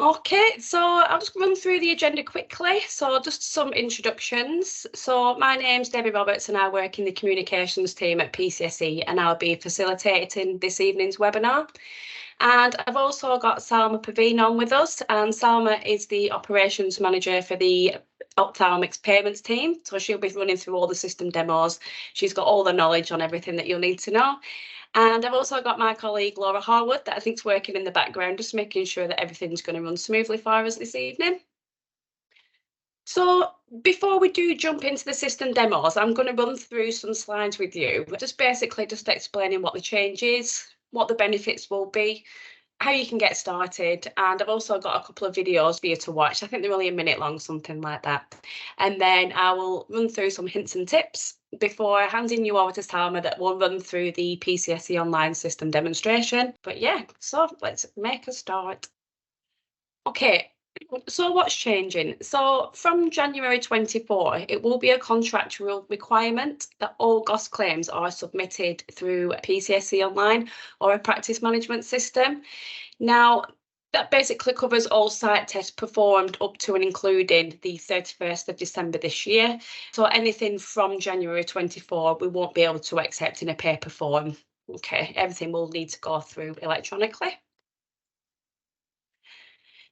Okay, so I'll just run through the agenda quickly. So just some introductions. So my name's Debbie Roberts and I work in the communications team at PCSE, and I'll be facilitating this evening's webinar. And I've also got Salma Paveen on with us, and Salma is the operations manager for the Ophthalmic Payments team. So she'll be running through all the system demos. She's got all the knowledge on everything that you'll need to know. And I've also got my colleague Laura Harwood that I think is working in the background, just making sure that everything's going to run smoothly for us this evening. So before we do jump into the system demos, I'm going to run through some slides with you, just explaining what the change is, what the benefits will be, how you can get started, and I've also got a couple of videos for you to watch. I think they're only a minute long, something like that. And then I will run through some hints and tips before handing you over to Salma that will run through the PCSE online system demonstration. But yeah, so let's make a start. Okay, so what's changing? So from January 24, it will be a contractual requirement that all GOS claims are submitted through PCSE online or a practice management system. Now, that basically covers all site tests performed up to and including the 31st of December this year. So anything from January 24, we won't be able to accept in a paper form. Okay, everything will need to go through electronically.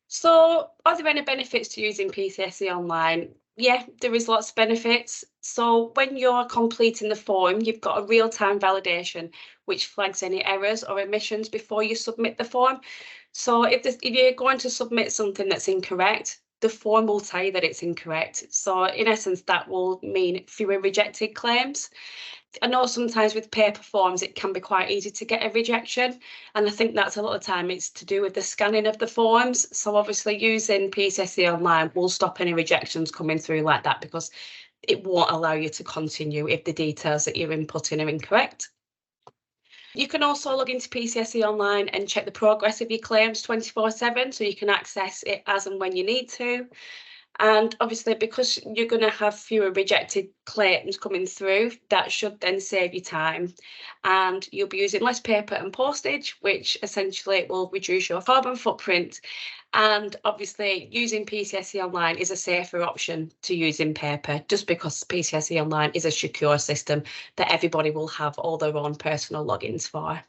So are there any benefits to using PCSE online? Yeah, there is lots of benefits. So when you're completing the form, you've got a real-time validation which flags any errors or omissions before you submit the form. So if you're going to submit something that's incorrect, the form will tell you that it's incorrect. So in essence, that will mean fewer rejected claims. I know sometimes with paper forms, it can be quite easy to get a rejection. And I think that's a lot of time it's to do with the scanning of the forms. So obviously using PCSE online will stop any rejections coming through like that, because it won't allow you to continue if the details that you're inputting are incorrect. You can also log into PCSE online and check the progress of your claims 24/7, so you can access it as and when you need to. And obviously, because you're going to have fewer rejected claims coming through, that should then save you time. And you'll be using less paper and postage, which essentially will reduce your carbon footprint. And obviously, using PCSE online is a safer option to using paper, just because PCSE online is a secure system that everybody will have all their own personal logins for.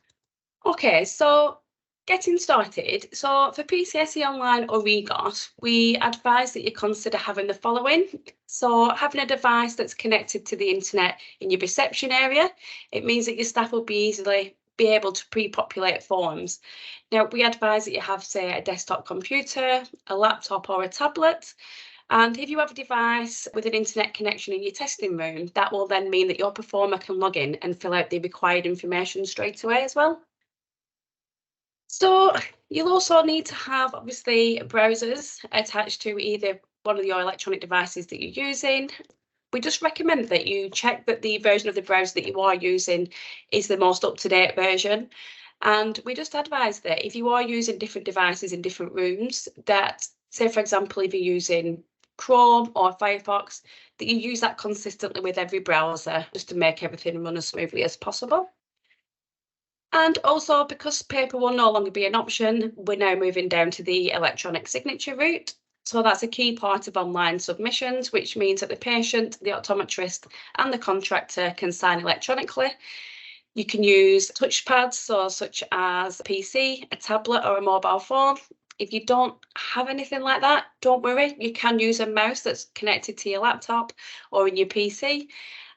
Okay, so getting started. So for PCSE Online or GOS, we advise that you consider having the following. So having a device that's connected to the internet in your reception area. It means that your staff will be able to pre-populate forms. Now, we advise that you have, say, a desktop computer, a laptop or a tablet. And if you have a device with an internet connection in your testing room, that will then mean that your performer can log in and fill out the required information straight away as well. So you'll also need to have, obviously, browsers attached to either one of your electronic devices that you're using. We just recommend that you check that the version of the browser that you are using is the most up-to-date version. And we just advise that if you are using different devices in different rooms, that, say, for example, if you're using Chrome or Firefox, that you use that consistently with every browser, just to make everything run as smoothly as possible. And also, because paper will no longer be an option, we're now moving down to the electronic signature route. So that's a key part of online submissions, which means that the patient, the optometrist and the contractor can sign electronically. You can use touchpads, so such as a PC, a tablet or a mobile phone. If you don't have anything like that, don't worry. You can use a mouse that's connected to your laptop or in your PC.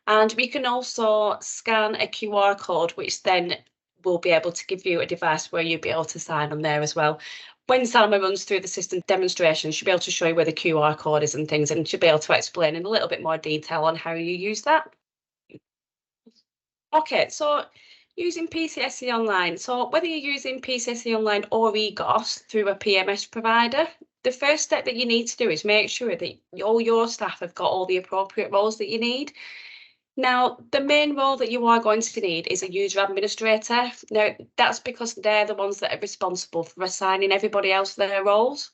And we can also scan a QR code, which then will be able to give you a device where you'll be able to sign on there as well. When Salma runs through the system demonstration, she'll be able to show you where the QR code is and things, and she'll be able to explain in a little bit more detail on how you use that. Okay, so using PCSE Online. So whether you're using PCSE Online or GOS through a PMS provider, the first step that you need to do is make sure that all your staff have got all the appropriate roles that you need. Now, the main role that you are going to need is a user administrator. Now, that's because they're the ones that are responsible for assigning everybody else their roles.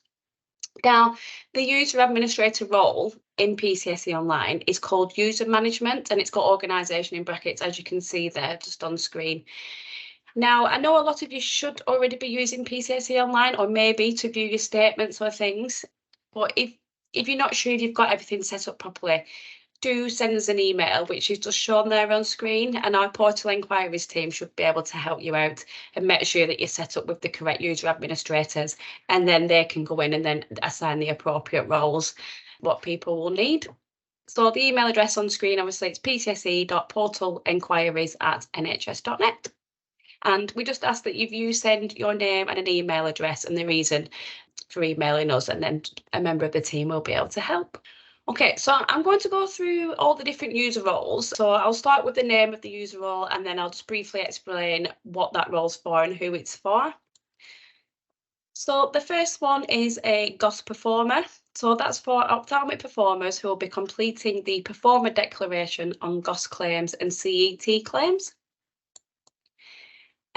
Now, the user administrator role in PCSE Online is called user management, and it's got organisation in brackets, as you can see there just on screen. Now, I know a lot of you should already be using PCSE Online, or maybe to view your statements or things, but if you're not sure if you've got everything set up properly, do send us an email, which is just shown there on screen, and our portal inquiries team should be able to help you out and make sure that you're set up with the correct user administrators, and then they can go in and then assign the appropriate roles, what people will need. So the email address on screen, obviously, it's pcse.portalinquiries@nhs.net. And we just ask that you send your name and an email address and the reason for emailing us, and then a member of the team will be able to help. Okay, so I'm going to go through all the different user roles. So I'll start with the name of the user role, and then I'll just briefly explain what that role's for and who it's for. So the first one is a GOS performer. So that's for ophthalmic performers who will be completing the performer declaration on GOS claims and CET claims.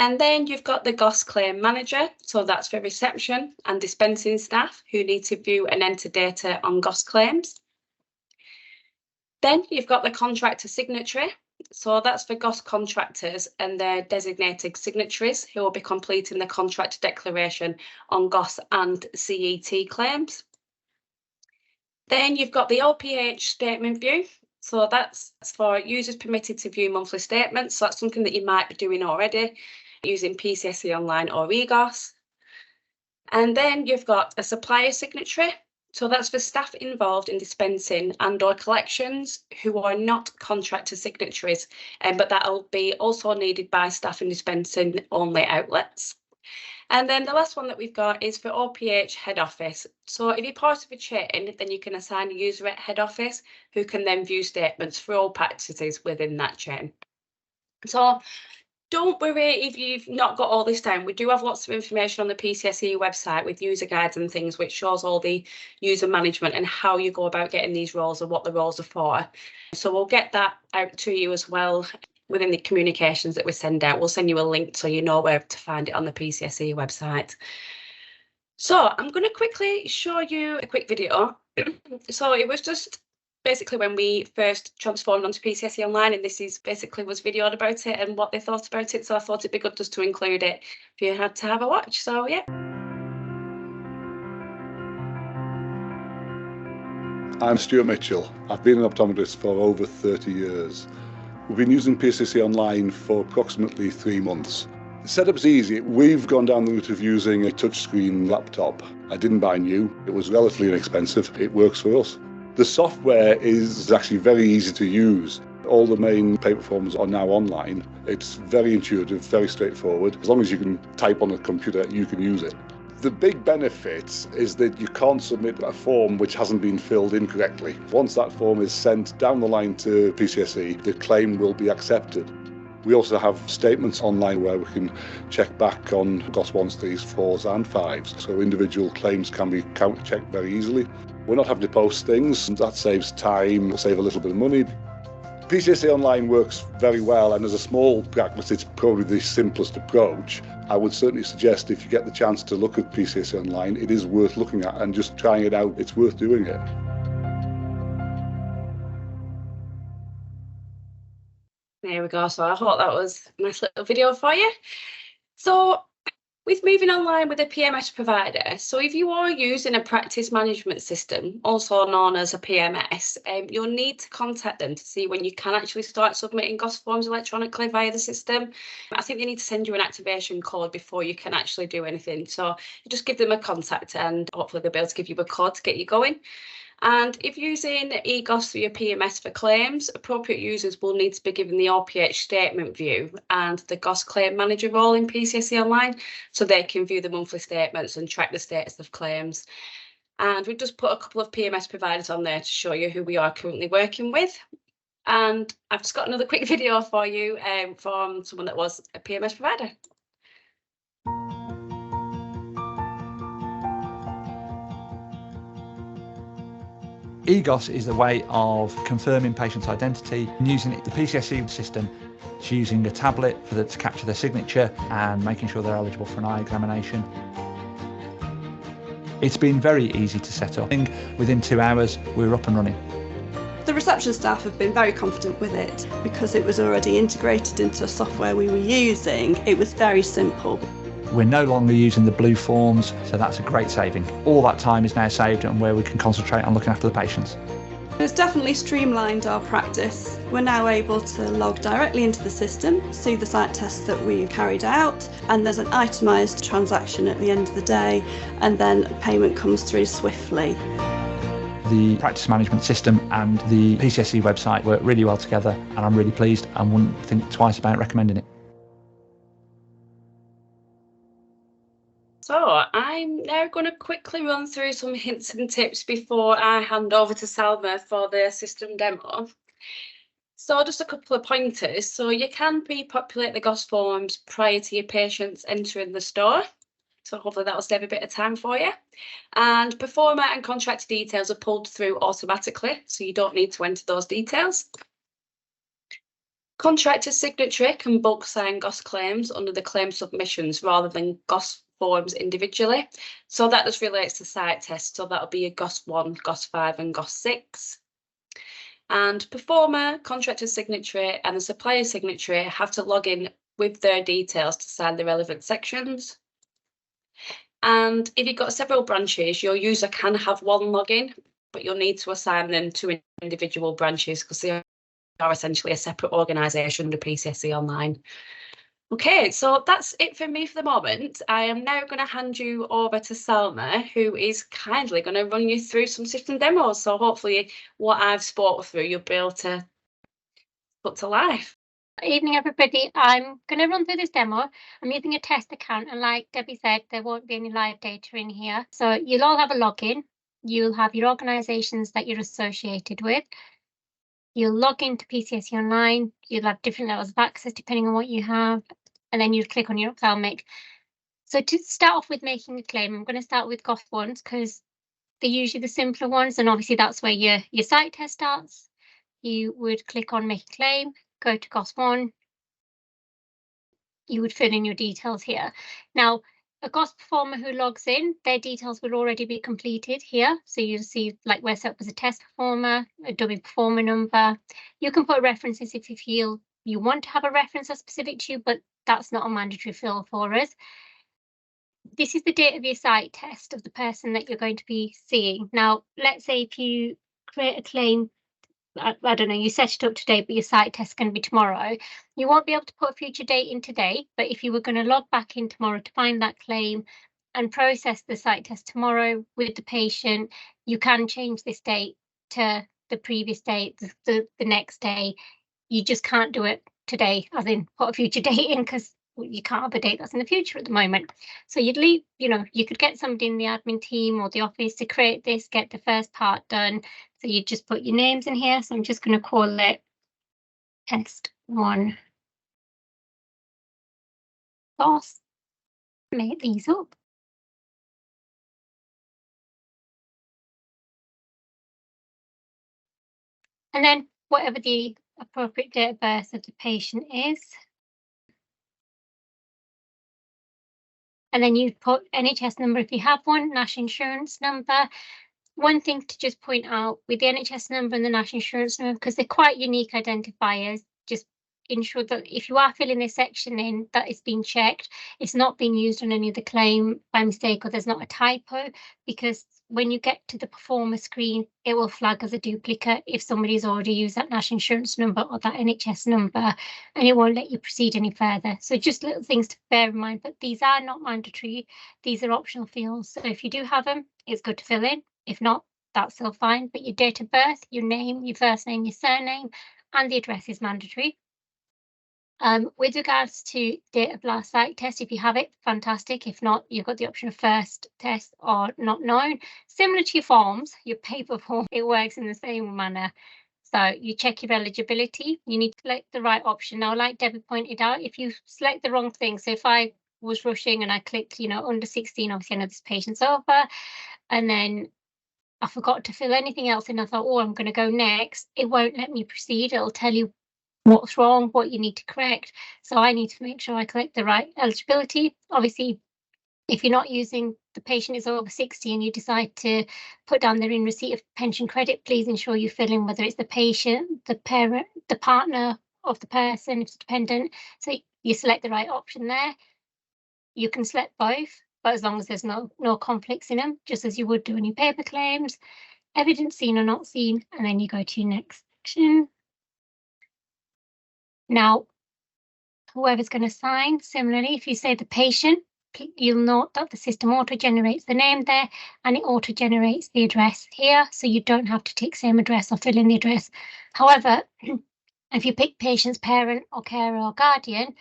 And then you've got the GOS claim manager. So that's for reception and dispensing staff who need to view and enter data on GOS claims. Then you've got the contractor signatory. So that's for GOS contractors and their designated signatories who will be completing the contract declaration on GOS and CET claims. Then you've got the OPH statement view. So that's for users permitted to view monthly statements. So that's something that you might be doing already using PCSE Online or eGOS. And then you've got a supplier signatory. So that's for staff involved in dispensing and/or collections who are not contractor signatories, but that'll be also needed by staff in dispensing only outlets. And then the last one that we've got is for OPH head office. So if you're part of a chain, then you can assign a user at head office who can then view statements for all practices within that chain. So don't worry if you've not got all this down. We do have lots of information on the PCSE website with user guides and things, which shows all the user management and how you go about getting these roles and what the roles are for. So we'll get that out to you as well within the communications that we send out. We'll send you a link so you know where to find it on the PCSE website. So I'm going to quickly show you a quick video. So it was just basically when we first transformed onto PCSE Online, and this is basically was videoed about it and what they thought about it. So I thought it'd be good just to include it if you had to have a watch. So yeah. I'm Stuart Mitchell. I've been an optometrist for over 30 years. We've been using PCSE Online for approximately 3 months. The setup's easy. We've gone down the route of using a touchscreen laptop. I didn't buy new. It was relatively inexpensive. It works for us. The software is actually very easy to use. All the main paper forms are now online. It's very intuitive, very straightforward. As long as you can type on a computer, you can use it. The big benefit is that you can't submit a form which hasn't been filled in correctly. Once that form is sent down the line to PCSE, the claim will be accepted. We also have statements online where we can check back on GOS 1s, 3s, 4s and 5s, so individual claims can be counter-checked very easily. We're not having to post things, and that saves time, save a little bit of money. PCSE Online works very well, and as a small practice, it's probably the simplest approach. I would certainly suggest if you get the chance to look at PCSE Online, it is worth looking at and just trying it out. It's worth doing it. There we go. So I hope that was a nice little video for you. So with moving online with a PMS provider, so if you are using a practice management system, also known as a PMS, you'll need to contact them to see when you can actually start submitting GOS forms electronically via the system. I think they need to send you an activation code before you can actually do anything. So you just give them a contact and hopefully they'll be able to give you a code to get you going. And if using eGOS for your PMS for claims, appropriate users will need to be given the OPH statement view and the GOS claim manager role in PCSE Online so they can view the monthly statements and track the status of claims. And we've just put a couple of PMS providers on there to show you who we are currently working with. And I've just got another quick video for you from someone that was a PMS provider. eGOS is a way of confirming patient's identity using the PCSE system. It's using a tablet to capture their signature and making sure they're eligible for an eye examination. It's been very easy to set up. Within 2 hours, we were up and running. The reception staff have been very confident with it because it was already integrated into the software we were using. It was very simple. We're no longer using the blue forms, so that's a great saving. All that time is now saved and where we can concentrate on looking after the patients. It's definitely streamlined our practice. We're now able to log directly into the system, see the site tests that we've carried out, and there's an itemised transaction at the end of the day, and then payment comes through swiftly. The practice management system and the PCSE website work really well together, and I'm really pleased and wouldn't think twice about recommending it. So I'm now going to quickly run through some hints and tips before I hand over to Salma for the system demo. So just a couple of pointers. So you can pre-populate the GOS forms prior to your patients entering the store. So hopefully that will save a bit of time for you. And performer and contractor details are pulled through automatically, so you don't need to enter those details. Contractor's signatory can bulk sign GOS claims under the claim submissions rather than GOS forms individually. So that just relates to site tests. So that'll be a GOS 1, GOS 5 and GOS 6. And performer, contractor's signatory and the supplier signatory have to log in with their details to sign the relevant sections. And if you've got several branches, your user can have one login, but you'll need to assign them to individual branches because they are essentially a separate organisation under PCSE Online. Okay, so that's it for me for the moment. I am now going to hand you over to Salma, who is kindly going to run you through some system demos. So hopefully what I've spoke through, you'll be able to put to life. Good evening, everybody. I'm going to run through this demo. I'm using a test account, and like Debbie said, there won't be any live data in here. So you'll all have a login. You'll have your organisations that you're associated with. You'll log into PCSE Online. You'll have different levels of access depending on what you have, and then you'll click on your ophthalmic. So to start off with making a claim, I'm going to start with GOS ones because they're usually the simpler ones, and obviously that's where your site test starts. You would click on make a claim. Go to GOS 1, you would fill in your details here. Now, a GOS performer who logs in, their details will already be completed here. So you'll see like where set up as a test performer, a dummy performer number. You can put references if you feel you want to have a reference that's specific to you, but that's not a mandatory fill for us. This is the date of your site test of the person that you're going to be seeing. Now, let's say if you create a claim, I don't know, you set it up today, but your site test can be tomorrow. You won't be able to put a future date in today, but if you were going to log back in tomorrow to find that claim and process the site test tomorrow with the patient, you can change this date to the previous date, the next day. You just can't do it today, as in put a future date in, because you can't have a date that's in the future at the moment. So you'd leave, you could get somebody in the admin team or the office to create this, get the first part done. So you just put your names in here. So I'm just going to call it test 1 GOS. Make these up. And then whatever the appropriate date of birth of the patient is. And then you put NHS number if you have one, national insurance number. One thing to just point out with the NHS number and the national insurance number, because they're quite unique identifiers, just ensure that if you are filling this section in, that it's been checked. It's not being used on any of the claim by mistake, or there's not a typo, because when you get to the performer screen, it will flag as a duplicate if somebody's already used that national insurance number or that NHS number, and it won't let you proceed any further. So just little things to bear in mind, but these are not mandatory. These are optional fields. So if you do have them, it's good to fill in. If not, that's still fine. But your date of birth, your name, your first name, your surname, and the address is mandatory. With regards to date of last site test, if you have it, fantastic. If not, you've got the option of first test or not known. Similar to your forms, your paper form, it works in the same manner. So you check your eligibility. You need to select the right option. Now, like Debbie pointed out, if you select the wrong thing, so if I was rushing and I clicked, under 16, obviously I know this patient's over, and then I forgot to fill anything else in, I thought, oh, I'm going to go next. It won't let me proceed. It'll tell you what's wrong, what you need to correct. So I need to make sure I collect the right eligibility. Obviously, If you're not using, the patient is over 60 and you decide to put down they're in receipt of pension credit, please ensure you fill in whether it's the patient, the parent, the partner of the person, if it's dependent. So you select the right option there. You can select both, but as long as there's no conflicts in them, just as you would do any paper claims, evidence seen or not seen, and then you go to your next section. Now, whoever's going to sign, similarly, if you say the patient, you'll note that the system auto-generates the name there and it auto-generates the address here, so you don't have to tick same address or fill in the address. However, if you pick patient's parent or carer or guardian,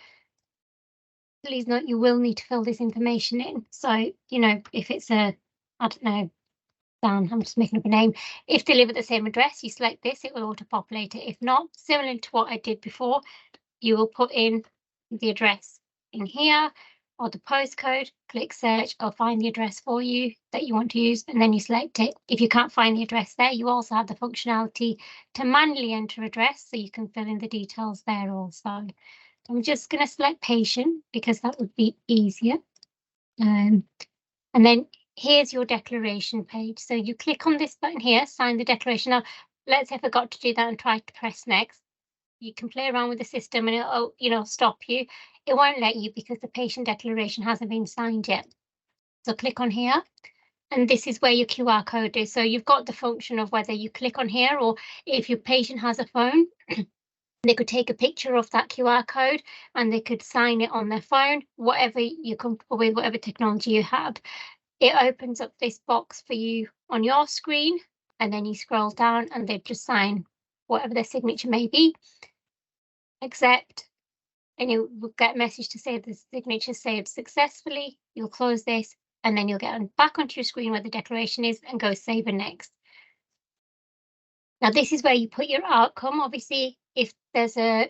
please note you will need to fill this information in. So, you know, if it's a, I don't know, Dan, I'm just making up a name. If they live at the same address, you select this, it will auto-populate it. If not, similar to what I did before, you will put in the address in here or the postcode, click search, or find the address for you that you want to use, and then you select it. If you can't find the address there, you also have the functionality to manually enter address, so you can fill in the details there also. I'm just going to select patient because that would be easier. And then here's your declaration page. So you click on this button here, sign the declaration. Now, let's say I forgot to do that and try to press next. You can play around with the system and it'll, you know, stop you. It won't let you because the patient declaration hasn't been signed yet. So click on here, and this is where your QR code is. So you've got the function of whether you click on here or if your patient has a phone, they could take a picture of that QR code and they could sign it on their phone, whatever you're comfortable with, whatever technology you have. It opens up this box for you on your screen, and then you scroll down and they just sign whatever their signature may be. Accept, and you will get a message to say the signature saved successfully. You'll close this, and then you'll get back onto your screen where the declaration is and go save and next. Now, this is where you put your outcome. Obviously, if there's an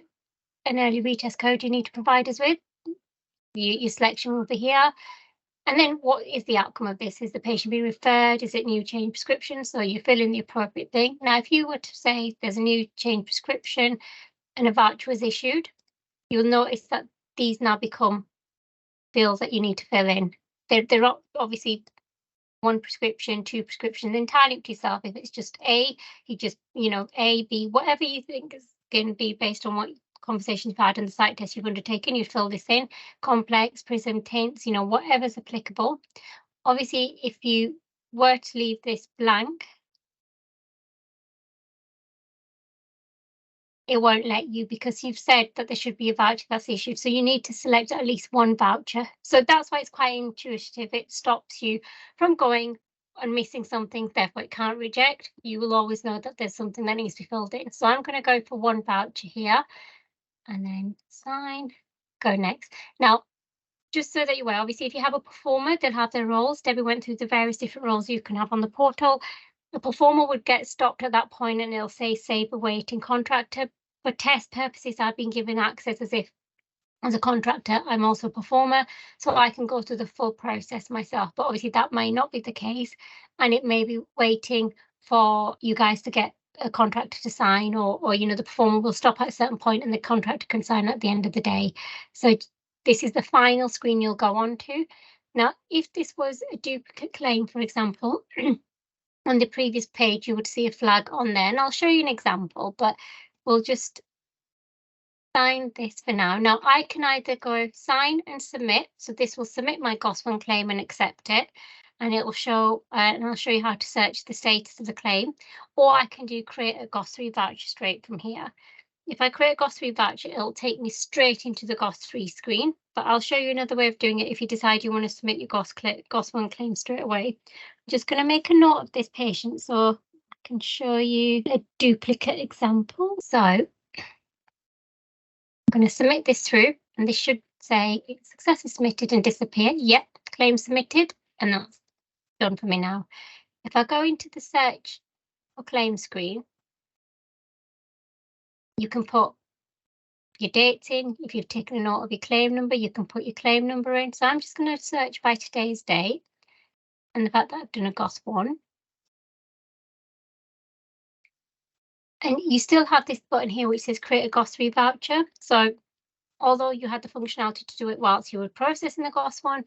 early retest code you need to provide us with, your selection will be here. And then what is the outcome of this? Is the patient being referred? Is it new change prescription? So you fill in the appropriate thing. Now, if you were to say there's a new change prescription and a voucher was issued, you'll notice that these now become fields that you need to fill in. They're obviously one prescription, two prescriptions, entirely up to yourself. If it's just A, you just, you know, A, B, whatever you think is going to be based on what conversations you've had and the site test you've undertaken, you fill this in. Complex, prism, tints, you know, whatever's applicable. Obviously, if you were to leave this blank, it won't let you because you've said that there should be a voucher that's issued. So you need to select at least one voucher. So that's why it's quite intuitive. It stops you from going and missing something, therefore it can't reject. You will always know that there's something that needs to be filled in. So I'm going to go for one voucher here and then sign, go next. Now, just so that you're aware, obviously, if you have a performer, they'll have their roles. Debbie went through the various different roles you can have on the portal. The performer would get stopped at that point and it'll say save awaiting contractor. For test purposes, I've been given access as if as a contractor, I'm also a performer, so I can go through the full process myself. But obviously that may not be the case, and it may be waiting for you guys to get a contractor to sign, or you know, the performer will stop at a certain point and the contractor can sign at the end of the day. So this is the final screen you'll go on to. Now, if this was a duplicate claim, for example, on the previous page, you would see a flag on there, and I'll show you an example, but we'll just sign this for now. Now, I can either go sign and submit. So this will submit my GOS1 claim and accept it. And it will show, and I'll show you how to search the status of the claim. Or I can do create a GOS3 voucher straight from here. If I create a GOS3 voucher, it'll take me straight into the GOS3 screen. But I'll show you another way of doing it if you decide you want to submit your GOS1 claim straight away. I'm just going to make a note of this patient so I can show you a duplicate example. So I'm going to submit this through, and this should say it's successfully submitted and disappear. Yep, claim submitted, and that's done for me now. If I go into the search for claim screen, you can put your dates in. If you've taken a note of your claim number, you can put your claim number in. So I'm just going to search by today's date and the fact that I've done a GOS1. And you still have this button here which says create a GOS3 voucher. So although you had the functionality to do it whilst you were processing the GOS1,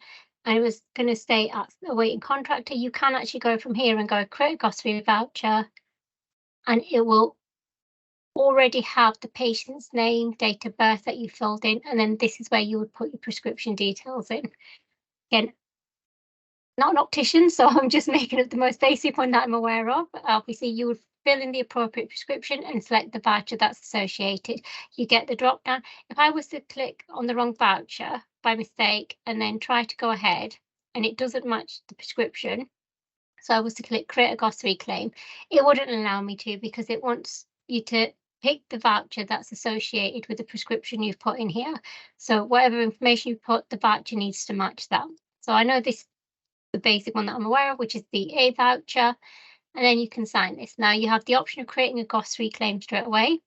and it was going to stay at awaiting contractor, you can actually go from here and go create a GOS3 voucher, and it will already have the patient's name, date of birth that you filled in, and then this is where you would put your prescription details in. Again, not an optician, so I'm just making up the most basic one that I'm aware of. But obviously, you would fill in the appropriate prescription and select the voucher that's associated. You get the drop down. If I was to click on the wrong voucher by mistake and then try to go ahead and it doesn't match the prescription, so I was to click create a GOS3 claim, it wouldn't allow me to, because it wants you to pick the voucher that's associated with the prescription you've put in here. So whatever information you put, the voucher needs to match that. So I know this, the basic one that I'm aware of, which is the A voucher, and then you can sign this. Now you have the option of creating a GOS3 claim straight away,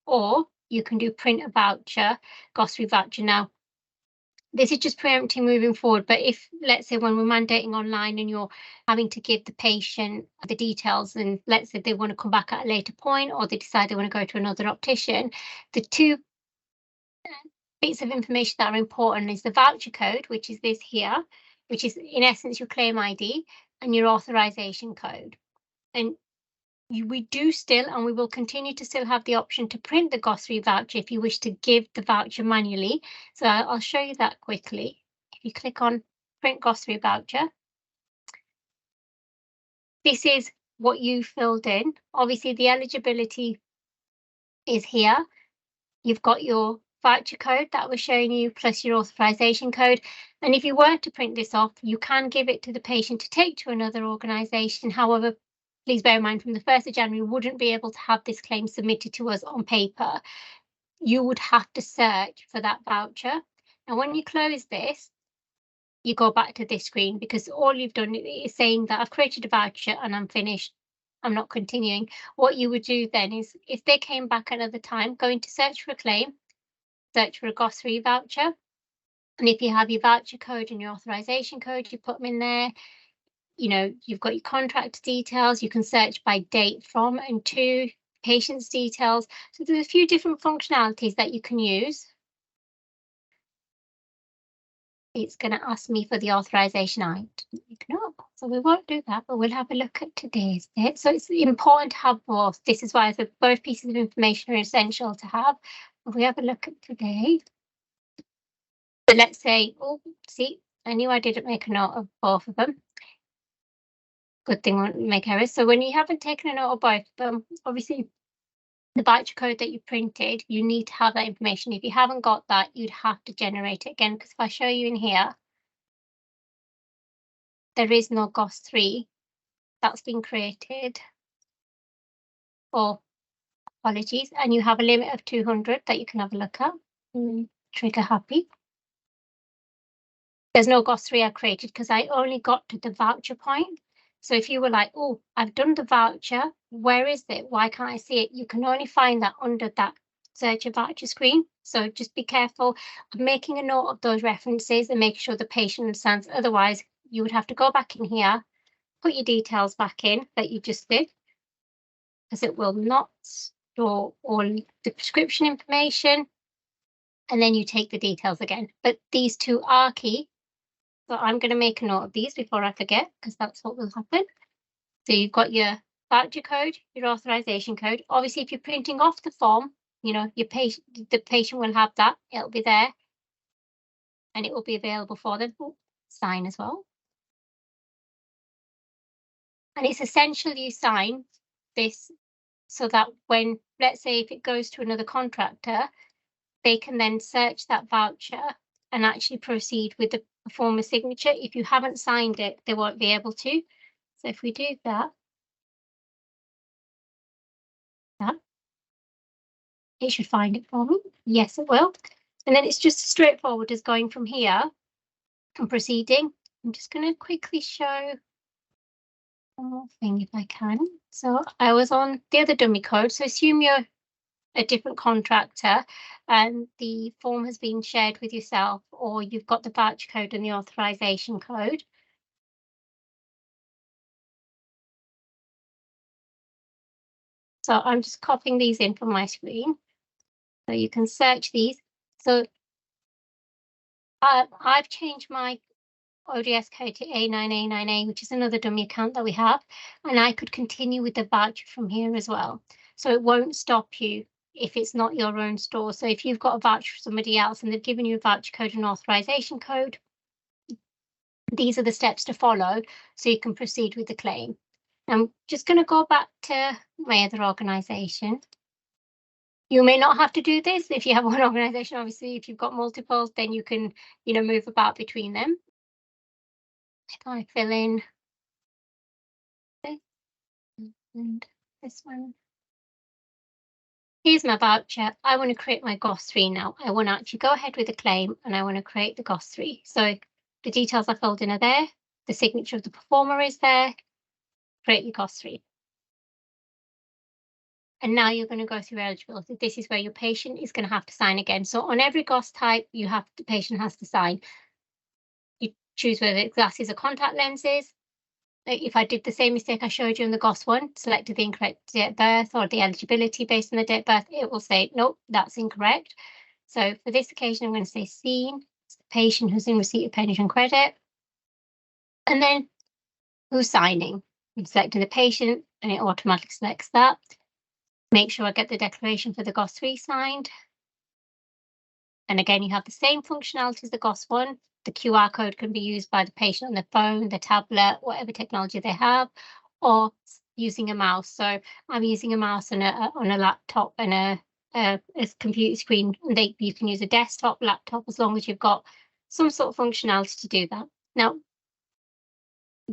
or you can do print a voucher, GOS3 voucher. Now, this is just preempting moving forward, but if, let's say, when we're mandating online and you're having to give the patient the details, and let's say they want to come back at a later point, or they decide they want to go to another optician, the two bits of information that are important is the voucher code, which is this here, which is in essence your claim ID, and your authorization code. And we do still, and we will continue to still have the option to print the GOS3 voucher if you wish to give the voucher manually. So I'll show you that quickly. If you click on print GOS3 voucher, this is what you filled in. Obviously, the eligibility is here. You've got your voucher code that was showing you, plus your authorization code. And if you were to print this off, you can give it to the patient to take to another organisation. However, please bear in mind, from the 1st of January, we wouldn't be able to have this claim submitted to us on paper. You would have to search for that voucher. And when you close this, you go back to this screen, because all you've done is saying that I've created a voucher and I'm finished. I'm not continuing. What you would do then is, if they came back another time, go into search for a claim, search for a GOS3 voucher. And if you have your voucher code and your authorization code, you put them in there. You know, you've got your contract details. You can search by date from and to, patient's details. So there's a few different functionalities that you can use. It's going to ask me for the authorization. I didn't ignore, so we won't do that, but we'll have a look at today's bit. So it's important to have both. This is why both pieces of information are essential to have. If we have a look at today, so let's say, oh, see, I knew I didn't make a note of both of them. Good thing we won't make errors. So when you haven't taken a note of both of them, obviously the voucher code that you printed, you need to have that information. If you haven't got that, you'd have to generate it again, because if I show you in here, there is no GOS3 that's been created. Oh, apologies. And you have a limit of 200 that you can have a look at. Trigger happy. There's no GOS3 I created because I only got to the voucher point. So if you were like, oh, I've done the voucher, where is it? Why can't I see it? You can only find that under that search a voucher screen. So just be careful of making a note of those references and making sure the patient understands. Otherwise, you would have to go back in here, put your details back in that you just did, because it will not store all the prescription information. And then you take the details again. But these two are key. So I'm going to make a note of these before I forget, because that's what will happen. So you've got your voucher code, your authorization code. Obviously, if you're printing off the form, you know, the patient will have that. It'll be there. And it will be available for them to sign as well. And it's essential you sign this so that when, let's say, if it goes to another contractor, they can then search that voucher and actually proceed with the form of signature. If you haven't signed it, they won't be able to. So if we do that, it should find it for me. Yes, it will. And then it's just as straightforward as going from here and proceeding. I'm just going to quickly show one more thing if I can. So I was on the other dummy code. So assume you're a different contractor and the form has been shared with yourself, or you've got the voucher code and the authorization code. So I'm just copying these in from my screen. So you can search these. So I've changed my ODS code to A9A9A, which is another dummy account that we have, and I could continue with the voucher from here as well. So it won't stop you if it's not your own store. So if you've got a voucher for somebody else and they've given you a voucher code and authorization code, these are the steps to follow so you can proceed with the claim. I'm just going to go back to my other organisation. You may not have to do this if you have one organisation. Obviously, if you've got multiples, then you can, move about between them. If I fill in this and this one. Here's my voucher. I want to create my GOS3 now. I want to actually go ahead with the claim and I want to create the GOS3. So the details I filled in are there. The signature of the performer is there. Create your GOS3. And now you're going to go through eligibility. This is where your patient is going to have to sign again. So on every GOS type, the patient has to sign. You choose whether it's glasses or contact lenses. If I did the same mistake I showed you in the GOS one, selected the incorrect date of birth or the eligibility based on the date of birth, it will say, nope, that's incorrect. So for this occasion, I'm going to say seen. It's the patient who's in receipt of pension credit. And then who's signing? I'm selecting the patient and it automatically selects that. Make sure I get the declaration for the GOS3 signed. And again, you have the same functionality as the GOS1. The QR code can be used by the patient on the phone, the tablet, whatever technology they have, or using a mouse. So I'm using a mouse on a laptop and a computer screen. You can use a desktop, laptop, as long as you've got some sort of functionality to do that. Now,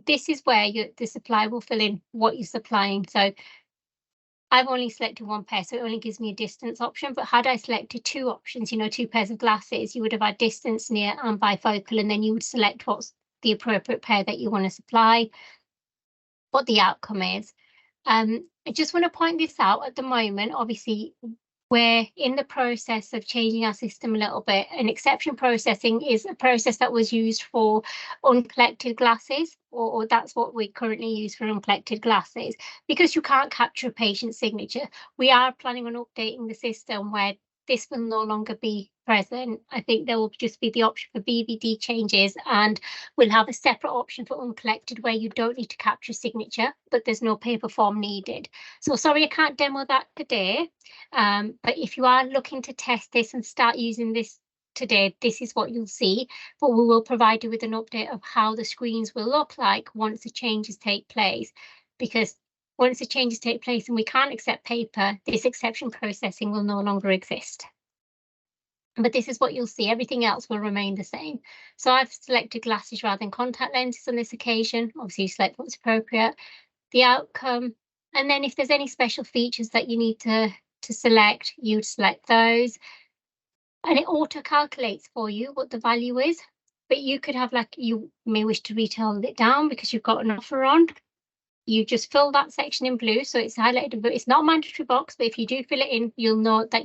this is where the supplier will fill in what you're supplying. So I've only selected one pair, so it only gives me a distance option. But had I selected two options, 2 pairs of glasses, you would have had distance, near and bifocal, and then you would select what's the appropriate pair that you want to supply, what the outcome is. I just want to point this out at the moment. Obviously, we're in the process of changing our system a little bit. And exception processing is a process that was used for uncollected glasses, or that's what we currently use for uncollected glasses. Because you can't capture a patient's signature, we are planning on updating the system where this will no longer be present. I think there will just be the option for BVD changes, and we'll have a separate option for uncollected where you don't need to capture a signature, but there's no paper form needed. So sorry, I can't demo that today. But if you are looking to test this and start using this today, this is what you'll see. But we will provide you with an update of how the screens will look like once the changes take place, because once the changes take place and we can't accept paper, this exception processing will no longer exist. But this is what you'll see. Everything else will remain the same. So I've selected glasses rather than contact lenses on this occasion. Obviously, you select what's appropriate, the outcome, and then if there's any special features that you need to select, you'd select those. And it auto calculates for you what the value is. But you could have, you may wish to retail it down because you've got an offer on. You just fill that section in blue, so it's highlighted, but it's not a mandatory box. But if you do fill it in, you'll know that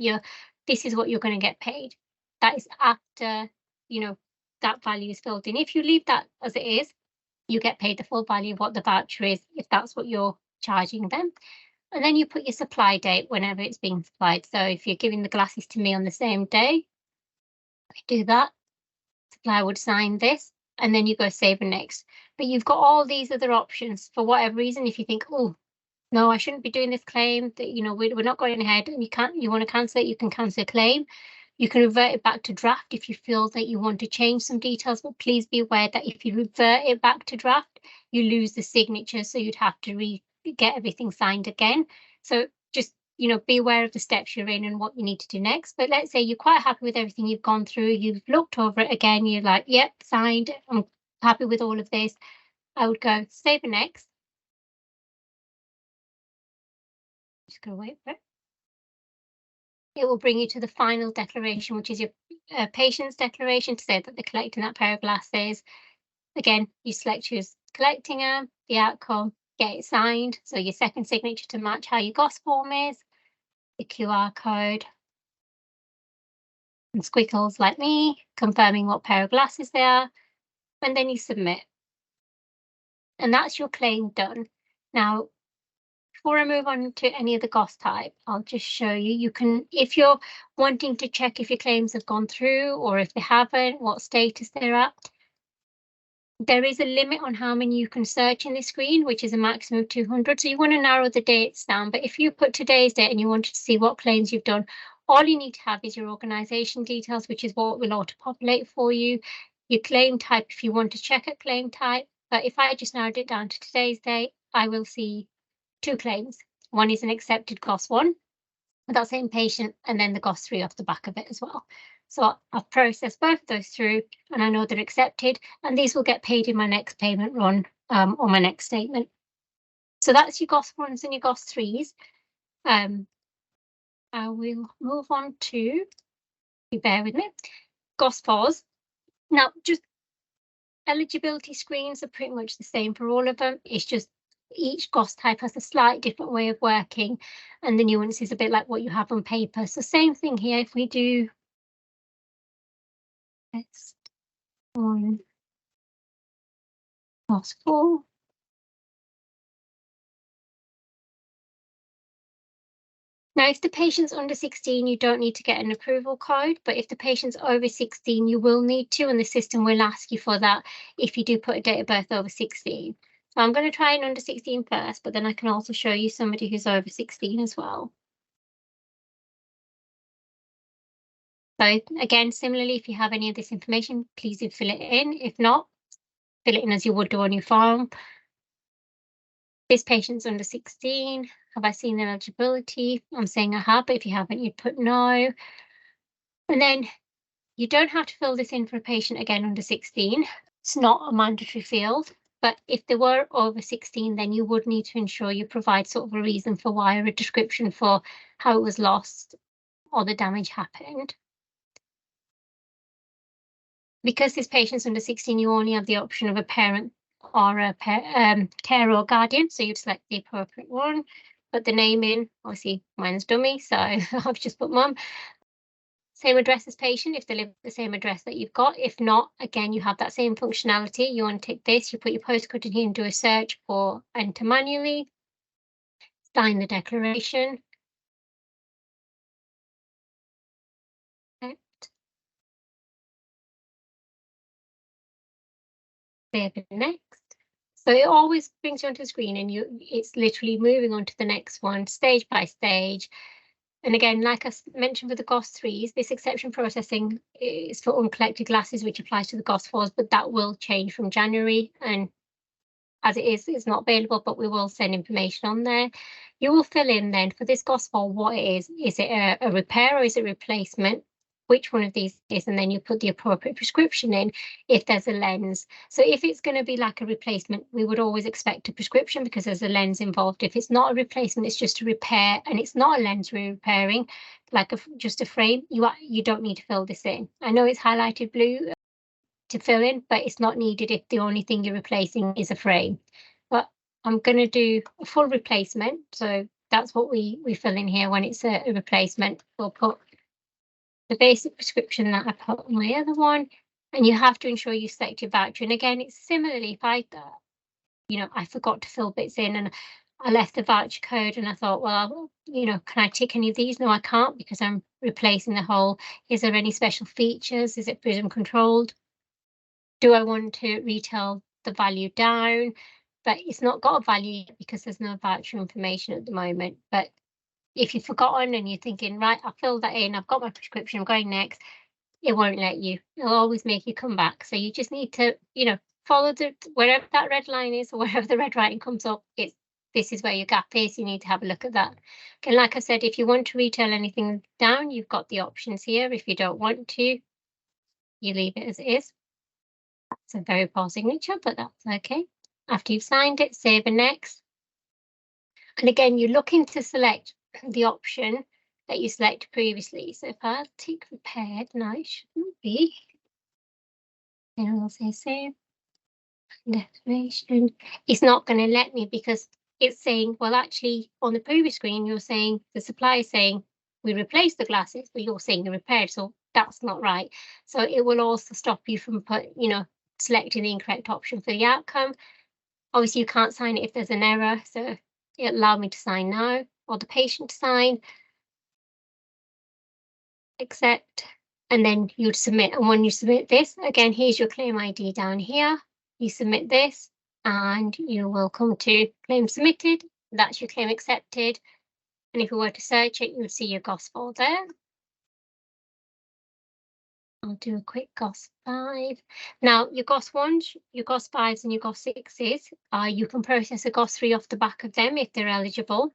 this is what you're going to get paid. That is after, that value is filled in. If you leave that as it is, you get paid the full value of what the voucher is, if that's what you're charging them. And then you put your supply date whenever it's being supplied. So if you're giving the glasses to me on the same day, I do that. Supplier would sign this, and then you go save and next. But you've got all these other options for whatever reason. If you think, oh, no, I shouldn't be doing this claim, that we're not going ahead, and you want to cancel it, you can cancel a claim. You can revert it back to draft if you feel that you want to change some details, but please be aware that if you revert it back to draft, you lose the signature, so you'd have to get everything signed again. So just be aware of the steps you're in and what you need to do next. But let's say you're quite happy with everything you've gone through, you've looked over it again, you're like, yep, signed, I'm happy with all of this. I would go save and next. Just going to wait for it. It will bring you to the final declaration, which is your patient's declaration to say that they're collecting that pair of glasses. Again, you select who's collecting them, the outcome, get it signed. So your second signature to match how your GOS form is, the QR code, and squiggles like me, confirming what pair of glasses they are, and then you submit. And that's your claim done. Now, before I move on to any of the GOS type, I'll just show you. You can, if you're wanting to check if your claims have gone through or if they haven't, what status they're at, There is a limit on how many you can search in this screen, which is a maximum of 200. So you want to narrow the dates down. But if you put today's date and you wanted to see what claims you've done, all you need to have is your organisation details, which is what will auto-populate for you. Your claim type, if you want to check a claim type. But if I just narrowed it down to today's date, I will see 2 claims. One is an accepted GOS 1 with that same patient, and then the GOS 3 off the back of it as well. So I've processed both of those through, and I know they're accepted, and these will get paid in my next payment run or my next statement. So that's your GOS 1s and your GOS 3s. I will move on to, bear with me, GOS 4s. Now, just eligibility screens are pretty much the same for all of them. It's just each GOS type has a slight different way of working, and the nuance is a bit like what you have on paper. So same thing here, if we do test on GOS 4. Now, if the patient's under 16, you don't need to get an approval code, but if the patient's over 16, you will need to, and the system will ask you for that if you do put a date of birth over 16. So I'm going to try an under 16 first, but then I can also show you somebody who's over 16 as well. So again, similarly, if you have any of this information, please do fill it in. If not, fill it in as you would do on your form. This patient's under 16. Have I seen their eligibility? I'm saying I have, but if you haven't, you'd put no. And then you don't have to fill this in for a patient again under 16. It's not a mandatory field, but if they were over 16, then you would need to ensure you provide sort of a reason for why or a description for how it was lost or the damage happened. Because this patient's under 16, you only have the option of a parent or a care or guardian, so you'd select the appropriate one. Put the name in, obviously mine's dummy, so I've just put mum. Same address as patient if they live at the same address that you've got. If not, again, you have that same functionality. You want to tick this, you put your postcode in here and do a search or enter manually. Sign the declaration. Save it next. So it always brings you onto the screen and it's literally moving on to the next one, stage by stage. And again, like I mentioned with the GOS 3s, this exception processing is for uncollected glasses, which applies to the GOS 4s, but that will change from January. And as it is, it's not available, but we will send information on there. You will fill in then for this GOS 4 what it is. Is it a repair or is it replacement? Which one of these is, and then you put the appropriate prescription in if there's a lens. So if it's going to be like a replacement, we would always expect a prescription because there's a lens involved. If it's not a replacement, it's just a repair and it's not a lens we're repairing, like just a frame, you don't need to fill this in. I know it's highlighted blue to fill in, but it's not needed if the only thing you're replacing is a frame. But I'm going to do a full replacement. So that's what we fill in here when it's a replacement. We'll put the basic prescription that I put on my other one, and you have to ensure you select your voucher. And again, it's similarly, if I forgot to fill bits in and I left the voucher code and I thought, well, can I tick any of these? No, I can't because I'm replacing the whole. Is there any special features? Is it prism controlled? Do I want to retail the value down? But it's not got a value yet because there's no voucher information at the moment. But if you've forgotten and you're thinking, right, I'll fill that in, I've got my prescription, I'm going next, it won't let you. It'll always make you come back. So you just need to, follow wherever that red line is or wherever the red writing comes up, this is where your gap is. You need to have a look at that. And like I said, if you want to retail anything down, you've got the options here. If you don't want to, you leave it as it is. It's a very poor signature, but that's okay. After you've signed it, save and next. And again, you're looking to select the option that you selected previously. So if I tick repaired, no, it shouldn't be. And I'll say save. Declaration. It's not going to let me because it's saying, well, actually, on the previous screen, you're saying the supplier is saying we replaced the glasses, but you're saying they're repaired. So that's not right. So it will also stop you from selecting the incorrect option for the outcome. Obviously, you can't sign it if there's an error. So it allowed me to sign now, or the patient to sign, accept, and then you'd submit. And when you submit this, again, here's your claim ID down here. You submit this and you will come to claim submitted. That's your claim accepted. And if we were to search it, you would see your GOS folder. I'll do a quick GOS 5. Now, your GOS 1s, your GOS 5s and your GOS 6s, you can process a GOS 3 off the back of them if they're eligible.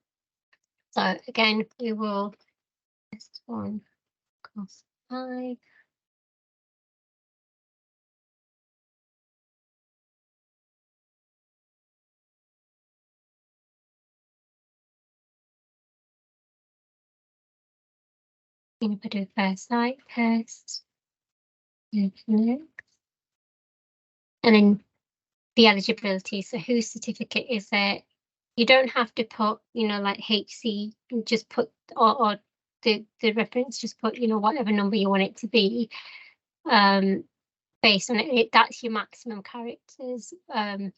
So again, we will test one GOS 5. If I do first site test, and then the eligibility. So whose certificate is it? You don't have to put, you know, like HC, just put, or the reference, just put, you know, whatever number you want it to be, based on it. That's your maximum characters. 9,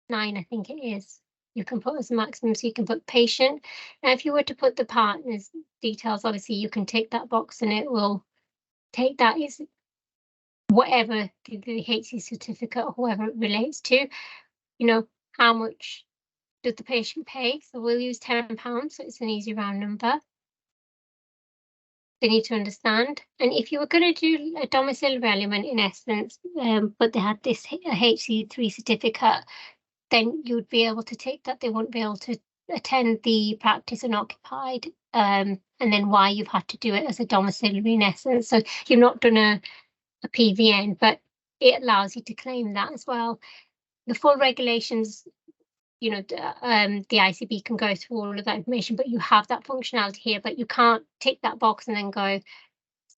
I think it is. You can put as maximum, so you can put patient. Now, if you were to put the partner's details, obviously you can tick that box and it will take that is whatever the HC certificate or whoever it relates to, you know, how much does the patient pay? So we'll use £10, so it's an easy round number. They need to understand. And if you were going to do a domiciliary element in essence, but they had this HC3 certificate, then you'd be able to take that. They won't be able to attend the practice unoccupied, and then why you've had to do it as a domiciliary in essence. So you've not done a PVN, but it allows you to claim that as well. The full regulations, you know, the ICB can go through all of that information, but you have that functionality here, but you can't tick that box and then go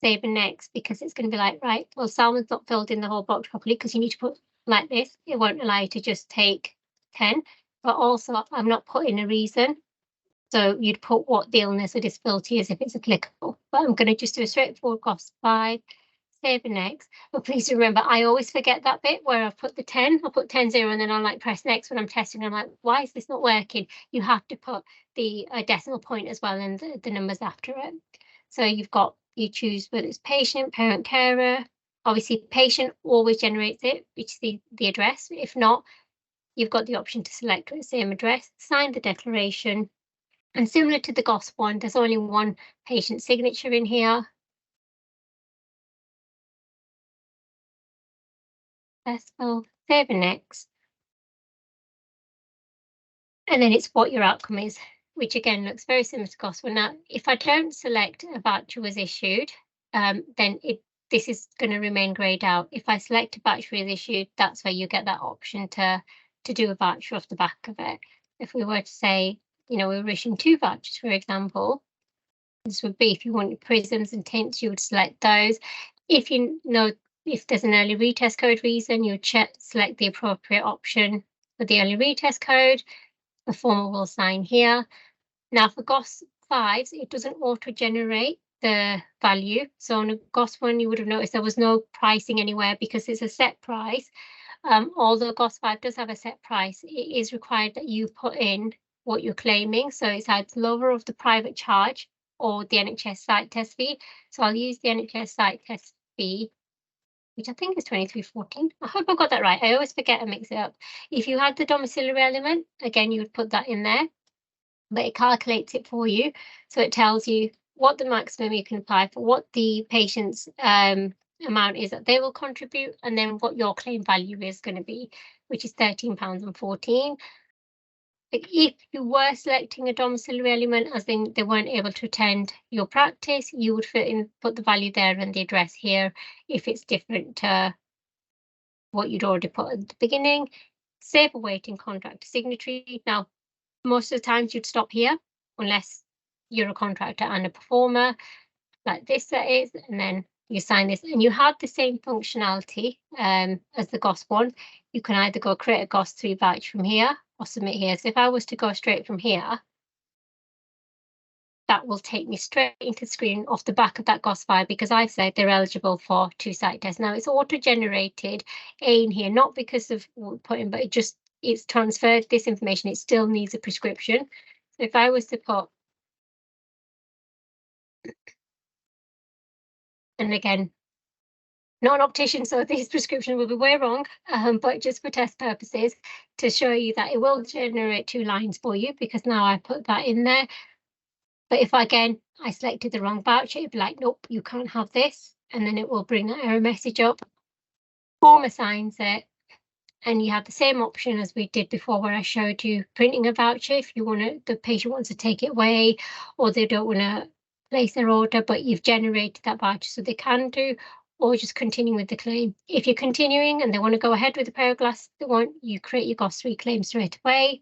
save and next, because it's going to be like, right, well, Salmon's not filled in the whole box properly because you need to put like this. It won't allow you to just take 10, but also I'm not putting a reason. So you'd put what the illness or disability is if it's applicable, but I'm going to just do a straightforward GOS 5. Save and next, but please remember, I always forget that bit where I've put the 10, I'll put 10 0 and then I'll like press next when I'm testing. I'm like, why is this not working? You have to put the decimal point as well and the numbers after it. So you've got, you choose whether it's patient, parent, carer. Obviously, patient always generates it, which is the address. If not, you've got the option to select the same address, sign the declaration. And similar to the GOS one, there's only one patient signature in here. Successful, save and next. And then it's what your outcome is, which again looks very similar to GOS one. Now, if I don't select a voucher was issued, then this is going to remain greyed out. If I select a voucher is issued, that's where you get that option to do a voucher off the back of it. If we were to say, you know, we were issuing 2 vouchers, for example, this would be if you wanted prisms and tints, you would select those. If you know, if there's an early retest code reason, you would select the appropriate option for the early retest code. The former will sign here. Now for GOS 5s, it doesn't auto-generate the value. So on a GOS 1, you would have noticed there was no pricing anywhere because it's a set price. Although GOS 5 does have a set price, it is required that you put in what you're claiming. So it's either lower of the private charge or the NHS site test fee. So I'll use the NHS site test fee, which I think is 23.14. I hope I got that right. I always forget and mix it up. If you had the domiciliary element, again, you would put that in there, but it calculates it for you. So it tells you what the maximum you can apply for, what the patient's amount is that they will contribute, and then what your claim value is going to be, which is £13.14. If you were selecting a domiciliary element, as in they weren't able to attend your practice, you would put the value there and the address here if it's different to what you'd already put at the beginning. Save awaiting contractor signatory. Now, most of the times you'd stop here unless you're a contractor and a performer, like this that is, and then you sign this, and you have the same functionality as the GOS one. You can either go create a GOS 3 voucher from here or submit here. So if I was to go straight from here, that will take me straight into the screen off the back of that GOS 5 because I've said they're eligible for 2 site tests. Now it's auto-generated in here, not because of putting, but it's transferred this information. It still needs a prescription. So if I was to put, and again, not an optician, so this prescription will be way wrong, but just for test purposes, to show you that it will generate 2 lines for you, because now I put that in there. But if again, I selected the wrong voucher, it'd be like, nope, you can't have this. And then it will bring that error message up, form assigns it, and you have the same option as we did before, where I showed you printing a voucher if you want to, the patient wants to take it away, or they don't want to place their order, but you've generated that voucher so they can do, or just continue with the claim. If you're continuing and they want to go ahead with the pair of glasses they want, you create your GOS 3 claim straight away.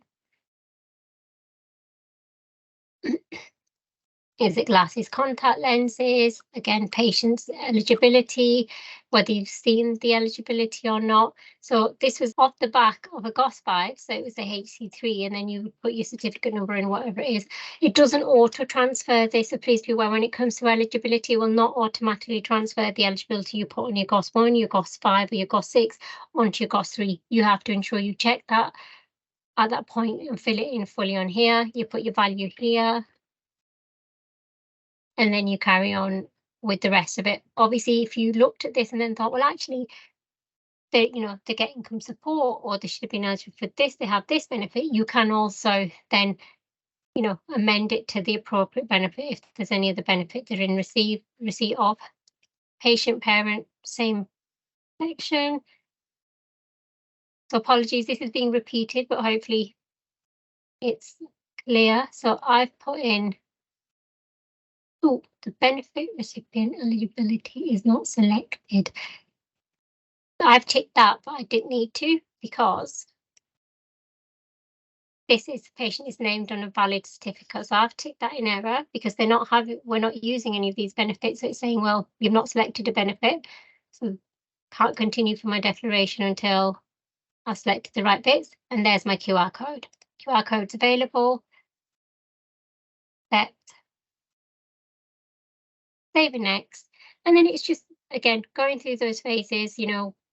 Is it glasses, contact lenses? Again, patient's eligibility, whether you've seen the eligibility or not. So this was off the back of a GOS 5, so it was a HC3, and then you would put your certificate number in, whatever it is. It doesn't auto-transfer this, so please be aware when it comes to eligibility, it will not automatically transfer the eligibility you put on your GOS 1, your GOS 5, or your GOS 6 onto your GOS 3. You have to ensure you check that at that point and fill it in fully on here. You put your value here, and then you carry on with the rest of it. Obviously, if you looked at this and then thought, well, actually, they get income support, or they should have been eligible for this, they have this benefit, you can also then, amend it to the appropriate benefit if there's any other benefit they're in receipt of. Patient, parent, same section. So apologies, this is being repeated, but hopefully it's clear. So I've put in, the benefit recipient eligibility is not selected. I've ticked that, but I didn't need to, because this is the patient is named on a valid certificate. So I've ticked that in error because we're not using any of these benefits. So it's saying, well, you've not selected a benefit, so can't continue for my declaration until I've selected the right bits. And there's my QR code. QR code's available. Set. Save and next. And then it's just, again, going through those phases,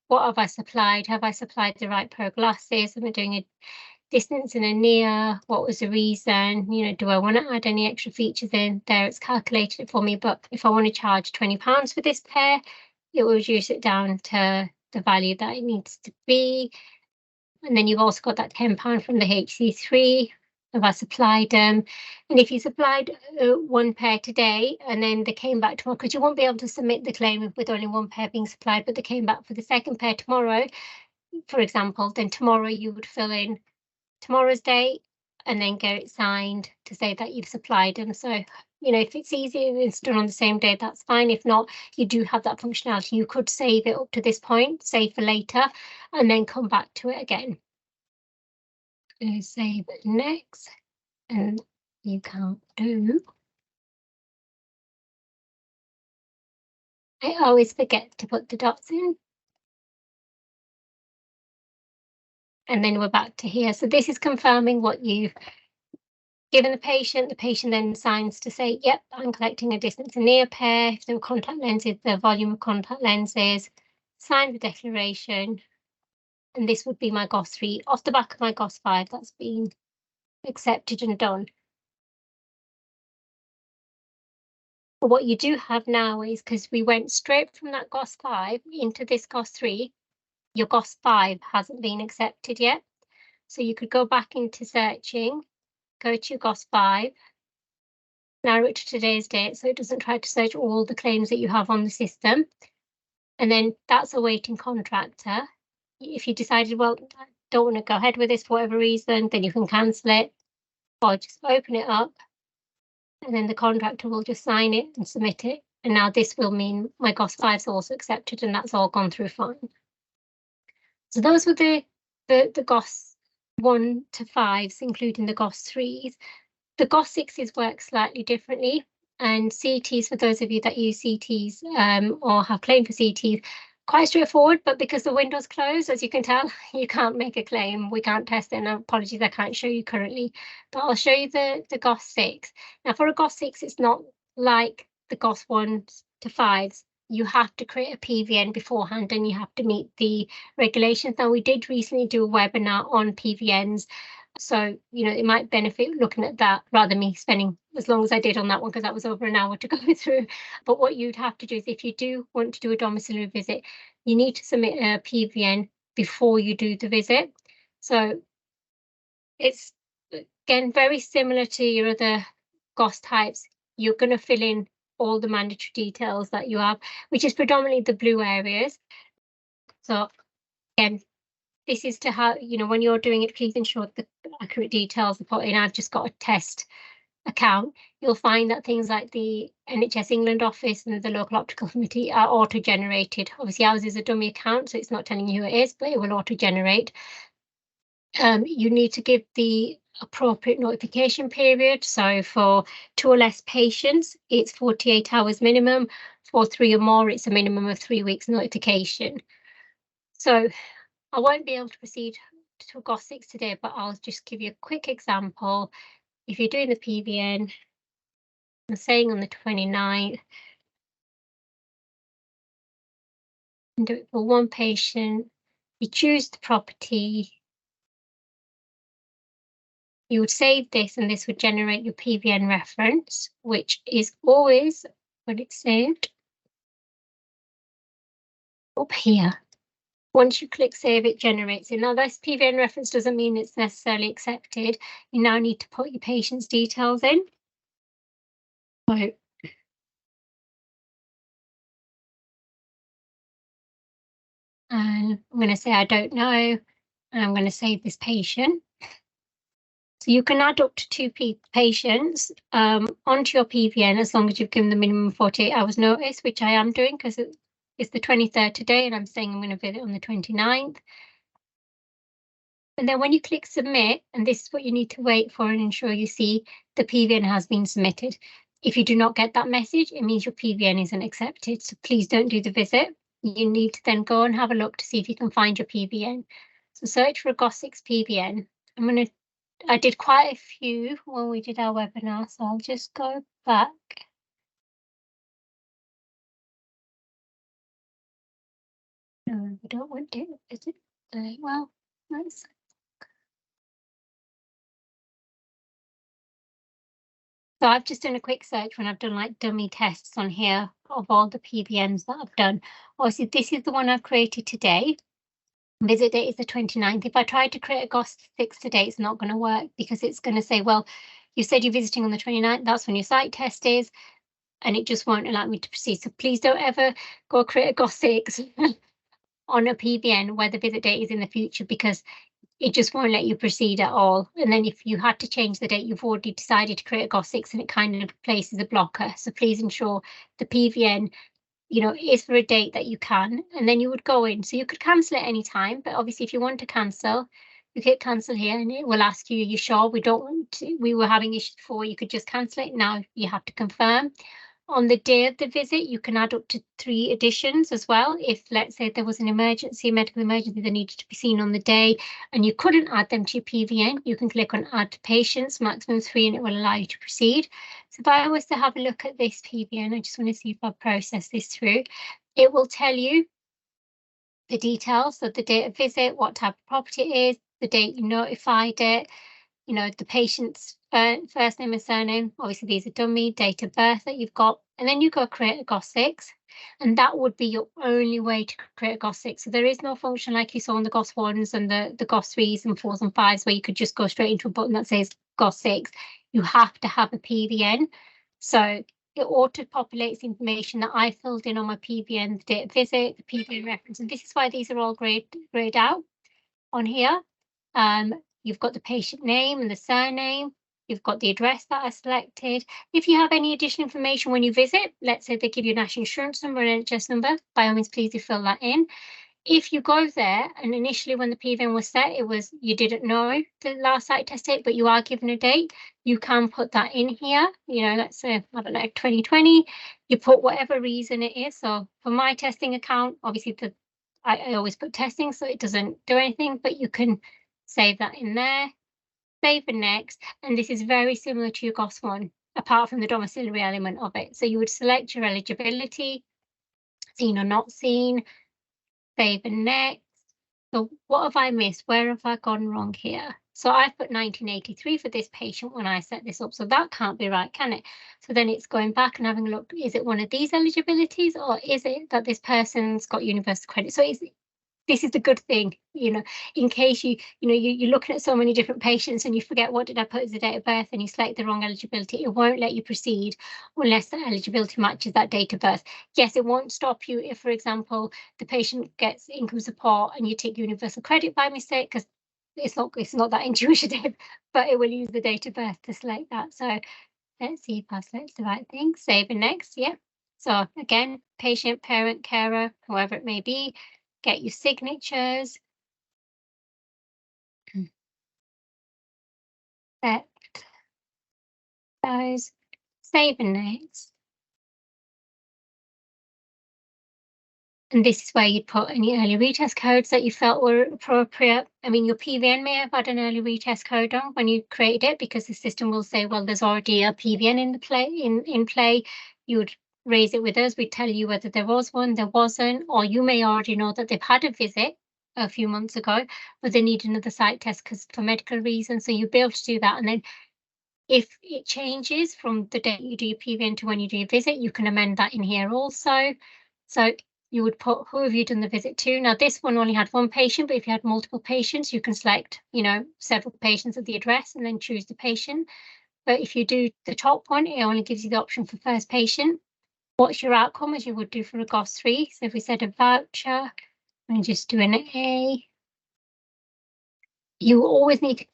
what have I supplied? Have I supplied the right pair of glasses? Am I doing a distance and a near? What was the reason? Do I want to add any extra features in there? It's calculated it for me, but if I want to charge £20 for this pair, it will reduce it down to the value that it needs to be. And then you've also got that £10 from the HC3. Have I supplied them? And if you supplied one pair today and then they came back tomorrow, because you won't be able to submit the claim with only one pair being supplied, but they came back for the second pair tomorrow, for example, then tomorrow you would fill in tomorrow's date and then get it signed to say that you've supplied them. So, if it's easier and it's done on the same day, that's fine. If not, you do have that functionality. You could save it up to this point, save for later, and then come back to it again. Save next, and you can't do. I always forget to put the dots in. And then we're back to here. So this is confirming what you've given the patient. The patient then signs to say, yep, I'm collecting a distance and near pair. If there were contact lenses, the volume of contact lenses, sign the declaration. And this would be my GOS 3 off the back of my GOS 5 that's been accepted and done. But what you do have now is, because we went straight from that GOS 5 into this GOS 3, your GOS 5 hasn't been accepted yet. So you could go back into searching, go to your GOS 5, narrow it to today's date so it doesn't try to search all the claims that you have on the system. And then that's a waiting contractor. If you decided, well, I don't want to go ahead with this for whatever reason, then you can cancel it or just open it up. And then the contractor will just sign it and submit it. And now this will mean my GOS 5 is also accepted and that's all gone through fine. So those were the GOS 1 to 5s, including the GOS 3s. The GOS 6s work slightly differently. And CTs, for those of you that use CTs or have claimed for CTs, quite straightforward, but because the window's closed, as you can tell, you can't make a claim. We can't test it, and apologies, I can't show you currently, but I'll show you the GOS 6. Now, for a GOS 6, it's not like the GOS 1s to 5s. You have to create a PVN beforehand, and you have to meet the regulations. Now, we did recently do a webinar on PVNs, So, it might benefit looking at that rather than me spending as long as I did on that one, because that was over an hour to go through. But what you'd have to do is, if you do want to do a domiciliary visit, you need to submit a PVN before you do the visit. So it's, again, very similar to your other GOS types. You're going to fill in all the mandatory details that you have, which is predominantly the blue areas. So again, this is to how, when you're doing it, please ensure the accurate details are put in. I've just got a test account. You'll find that things like the NHS England office and the local optical committee are auto-generated. Obviously, ours is a dummy account, so it's not telling you who it is, but it will auto-generate. You need to give the appropriate notification period. So for 2 or less patients, it's 48 hours minimum. For 3 or more, it's a minimum of 3 weeks notification. So I won't be able to proceed to GOS 6 today, but I'll just give you a quick example. If you're doing the PVN, I'm saying on the 29th, and do it for 1 patient, you choose the property, you would save this, and this would generate your PVN reference, which is always when it's saved up here. Once you click save, it generates it. Now, this PVN reference doesn't mean it's necessarily accepted. You now need to put your patient's details in. So, and I'm going to say I don't know, and I'm going to save this patient. So you can add up to 2 patients onto your PVN as long as you've given the minimum 48 hours notice, which I am doing because it's the 23rd today, and I'm saying I'm going to visit on the 29th. And then when you click submit, and this is what you need to wait for and ensure you see the PVN has been submitted. If you do not get that message, it means your PVN isn't accepted. So please don't do the visit. You need to then go and have a look to see if you can find your PVN. So search for a GOS 6 PVN. I did quite a few when we did our webinar, so I'll just go back. No, we don't want it, is it? Well, let's. So I've just done a quick search when I've done like dummy tests on here of all the PVNs that I've done. Obviously, this is the one I've created today. Visit date is the 29th. If I try to create a GOS 6 today, it's not going to work because it's going to say, well, you said you're visiting on the 29th. That's when your site test is, and it just won't allow me to proceed. So please don't ever go create a GOS 6 on a PVN where the visit date is in the future, because it just won't let you proceed at all. And then if you had to change the date, you've already decided to create a GOS 6 and it kind of places a blocker. So please ensure the PVN, is for a date that you can, and then you would go in. So you could cancel at any time, but obviously if you want to cancel, you hit cancel here and it will ask you, are you sure? We were having issues before, you could just cancel it. Now you have to confirm. On the day of the visit, you can add up to 3 additions as well. If, let's say, there was an emergency, medical emergency that needed to be seen on the day and you couldn't add them to your PVN, you can click on add patients, maximum 3, and it will allow you to proceed. So if I was to have a look at this PVN, I just want to see if I process this through. It will tell you the details of the date of visit, what type of property it is, the date you notified it, the patient's first name and surname. Obviously, these are dummy, date of birth that you've got, and then you go create a GOS 6, and that would be your only way to create a GOS 6. So there is no function like you saw on the GOS 1s and the GOS 3s and 4s and 5s where you could just go straight into a button that says GOS 6. You have to have a PVN. So it auto-populates information that I filled in on my PVN, the date of visit, the PVN reference, and this is why these are all grayed out on here. You've got the patient name and the surname. You've got the address that I selected. If you have any additional information when you visit, let's say they give you a national insurance number and NHS number, by all means, please do fill that in. If you go there and initially when the PVN was set, it was you didn't know the last site test date, but you are given a date, you can put that in here. Let's say, I don't know, 2020, you put whatever reason it is. So for my testing account, obviously I always put testing, so it doesn't do anything, but you can save that in there, save and next, and this is very similar to your GOS 1, apart from the domiciliary element of it. So you would select your eligibility, seen or not seen, save and next. So what have I missed? Where have I gone wrong here? So I've put 1983 for this patient when I set this up, so that can't be right, can it? So then it's going back and having a look, is it one of these eligibilities, or is it that this person's got universal credit? So this is the good thing, you know, in case you're looking at so many different patients and you forget what did I put as a date of birth and you select the wrong eligibility, it won't let you proceed unless the eligibility matches that date of birth. Yes, it won't stop you if, for example, the patient gets income support and you take universal credit by mistake, because it's not that intuitive, but it will use the date of birth to select that. So let's see if I select the right thing. Save and next. Yeah. So again, patient, parent, carer, whoever it may be, get your signatures. Select those. Save and next. And this is where you'd put any early retest codes that you felt were appropriate. I mean, your PVN may have had an early retest code on when you created it, because the system will say, well, there's already a PVN in play. You would raise it with us. We'd tell you whether there was one, there wasn't, or you may already know that they've had a visit a few months ago, but they need another site test because for medical reasons. So you'll be able to do that. And then if it changes from the date you do your PVN to when you do your visit, you can amend that in here also. So you would put who have you done the visit to. Now this one only had one patient, but if you had multiple patients, you can select, several patients at the address and then choose the patient. But if you do the top one, it only gives you the option for first patient. What's your outcome, as you would do for a GOS 3? So if we said a voucher, and just do an A, you always need to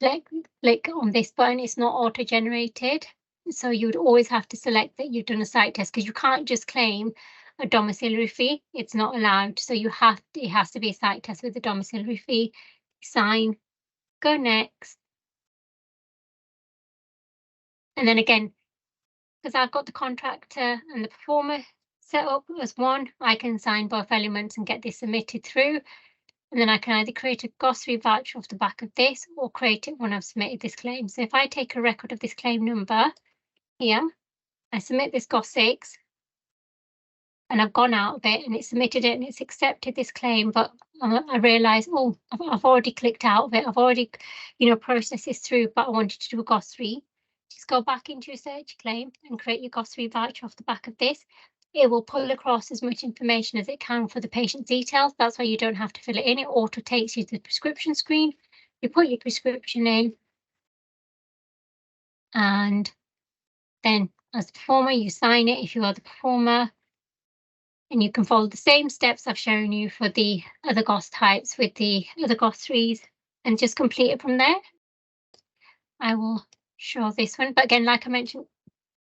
click on this button. It's not auto-generated. So you would always have to select that you've done a site test, because you can't just claim a domiciliary fee. It's not allowed. So it has to be a site test with a domiciliary fee. Sign, go next. And then again, because I've got the contractor and the performer set up as one, I can sign both elements and get this submitted through. And then I can either create a GOS 3 voucher off the back of this or create it when I've submitted this claim. So if I take a record of this claim number here, I submit this GOS 6, and I've gone out of it and it's submitted it and it's accepted this claim, but I realise, oh, I've already clicked out of it. I've already, processed this through, but I wanted to do a GOS 3. Just go back into your search claim and create your GOS 3 voucher off the back of this. It will pull across as much information as it can for the patient's details. That's why you don't have to fill it in. It auto takes you to the prescription screen. You put your prescription in, and then as the performer, you sign it if you are the performer. And you can follow the same steps I've shown you for the other GOS types with the other GOS 3s and just complete it from there. I will show this one. But again, like I mentioned,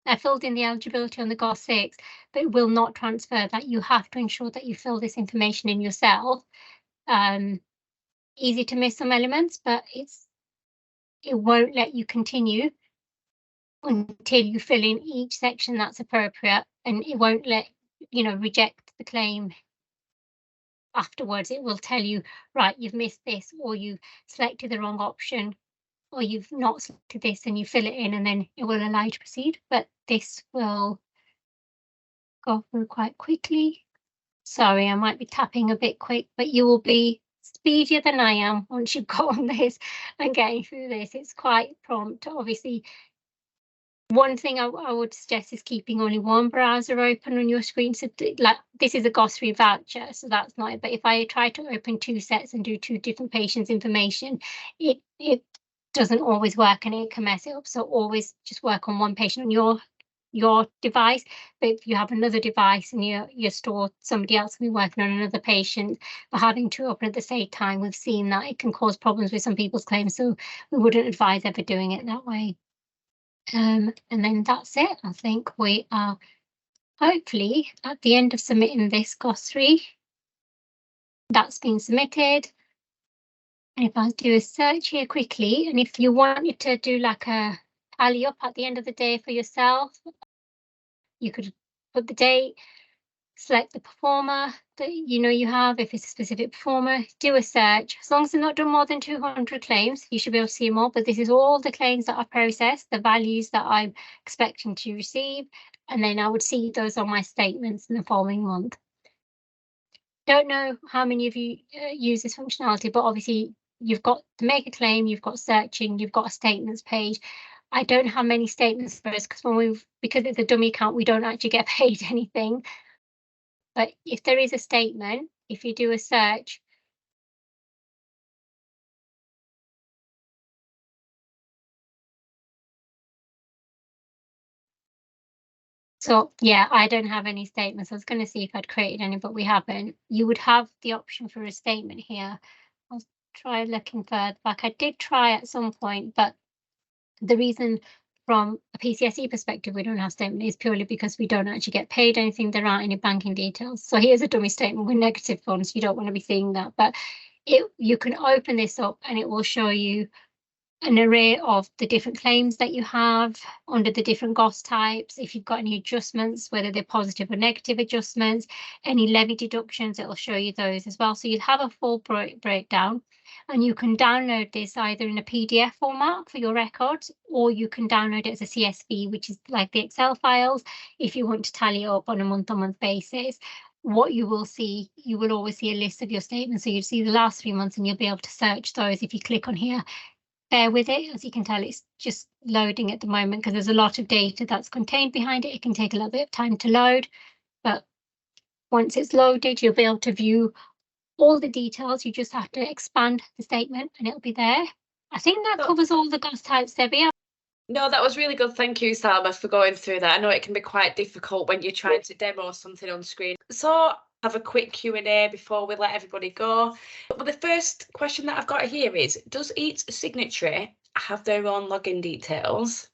I filled in the eligibility on the GOS 6, but it will not transfer that. You have to ensure that you fill this information in yourself. Easy to miss some elements, but it won't let you continue until you fill in each section that's appropriate, and it won't let reject the claim afterwards. It will tell you, right, you've missed this, or you've selected the wrong option, or you've not selected this, and you fill it in, and then it will allow you to proceed. But this will go through quite quickly. Sorry, I might be tapping a bit quick, but you will be speedier than I am once you've got on this and getting through this. It's quite prompt. Obviously, one thing I would suggest is keeping only one browser open on your screen. So like this is a GOS 3 voucher, so that's not it. But if I try to open two sets and do two different patients' information, it doesn't always work and it can mess it up. So always just work on one patient on your device. But if you have another device and you're stored, somebody else will be working on another patient, but having to open at the same time, we've seen that it can cause problems with some people's claims. So we wouldn't advise ever doing it that way. And then that's it. I think we are hopefully at the end of submitting this GOS 3. That's been submitted. And if I do a search here quickly, and if you wanted to do like a tally up at the end of the day for yourself, you could put the date, select the performer that you have. If it's a specific performer, do a search. As long as they've not done more than 200 claims, you should be able to see more. But this is all the claims that are processed, the values that I'm expecting to receive, and then I would see those on my statements in the following month. Don't know how many of you use this functionality, but obviously you've got to make a claim, you've got searching, you've got a statements page. I don't have many statements for us because it's a dummy account, we don't actually get paid anything. But if there is a statement, if you do a search, so yeah, I don't have any statements. I was going to see if I'd created any, but we haven't. You would have the option for a statement here. I'll try looking further back. I did try at some point, but the reason from a PCSE perspective we don't have statement is purely because we don't actually get paid anything. There aren't any banking details. So here's a dummy statement with negative funds. You don't want to be seeing that, but you can open this up and it will show you an array of the different claims that you have under the different GOS types. If you've got any adjustments, whether they're positive or negative adjustments, any levy deductions, it'll show you those as well. So you'd have a full breakdown, and you can download this either in a PDF format for your records, or you can download it as a CSV, which is like the Excel files, if you want to tally it up on a month-on-month basis. What you will see, you will always see a list of your statements. So you'll see the last 3 months and you'll be able to search those if you click on here. Bear with it, as you can tell, it's just loading at the moment because there's a lot of data that's contained behind it. It can take a little bit of time to load, but once it's loaded, you'll be able to view all the details. You just have to expand the statement and it'll be there. I think that covers all the GOS types, Debbie. No, that was really good. Thank you, Salma, for going through that. I know it can be quite difficult when you're trying to demo something on screen. So have a quick Q&A before we let everybody go. But the first question that I've got here is, does each signatory have their own login details?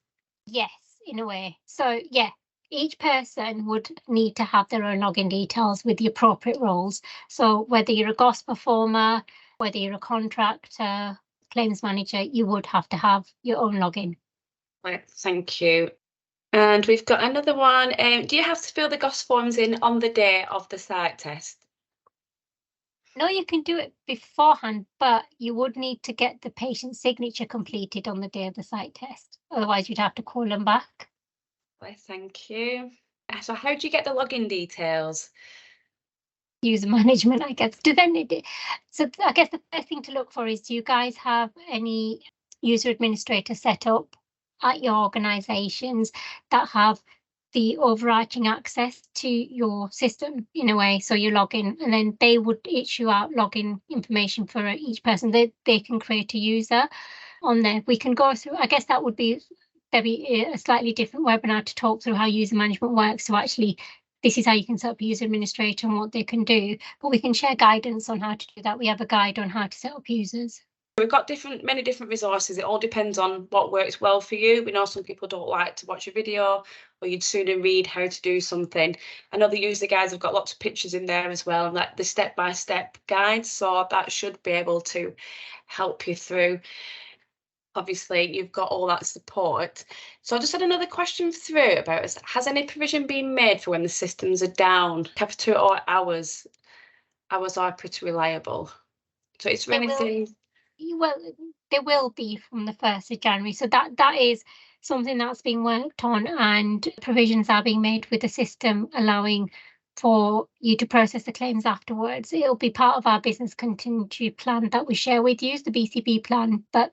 Yes, in a way. So yeah, each person would need to have their own login details with the appropriate roles. So whether you're a GOS performer, whether you're a contractor, claims manager, you would have to have your own login. Right, thank you. And we've got another one. Do you have to fill the GOS forms in on the day of the site test? No, you can do it beforehand, but you would need to get the patient's signature completed on the day of the site test. Otherwise, you'd have to call them back. Right, thank you. So how do you get the login details? User management, I guess. So I guess the first thing to look for is, do you guys have any user administrator set up at your organizations that have the overarching access to your system in a way? So you log in and then they would issue out login information for each person. They can create a user on there. We can go through, I guess that would be maybe a slightly different webinar to talk through how user management works. So actually, this is how you can set up a user administrator and what they can do, but we can share guidance on how to do that. We have a guide on how to set up users. We've got many different resources. It all depends on what works well for you. We know some people don't like to watch a video, or you'd sooner read how to do something. I know the user guides have got lots of pictures in there as well, and like the step-by-step guides, so that should be able to help you through. Obviously, you've got all that support. So I just had another question through about, has any provision been made for when the systems are down? Capita or ours are pretty reliable. So it's really well, there will be from the 1st of January. So that is something that's being worked on, and provisions are being made with the system allowing for you to process the claims afterwards. It'll be part of our business continuity plan that we share with you, the BCB plan, but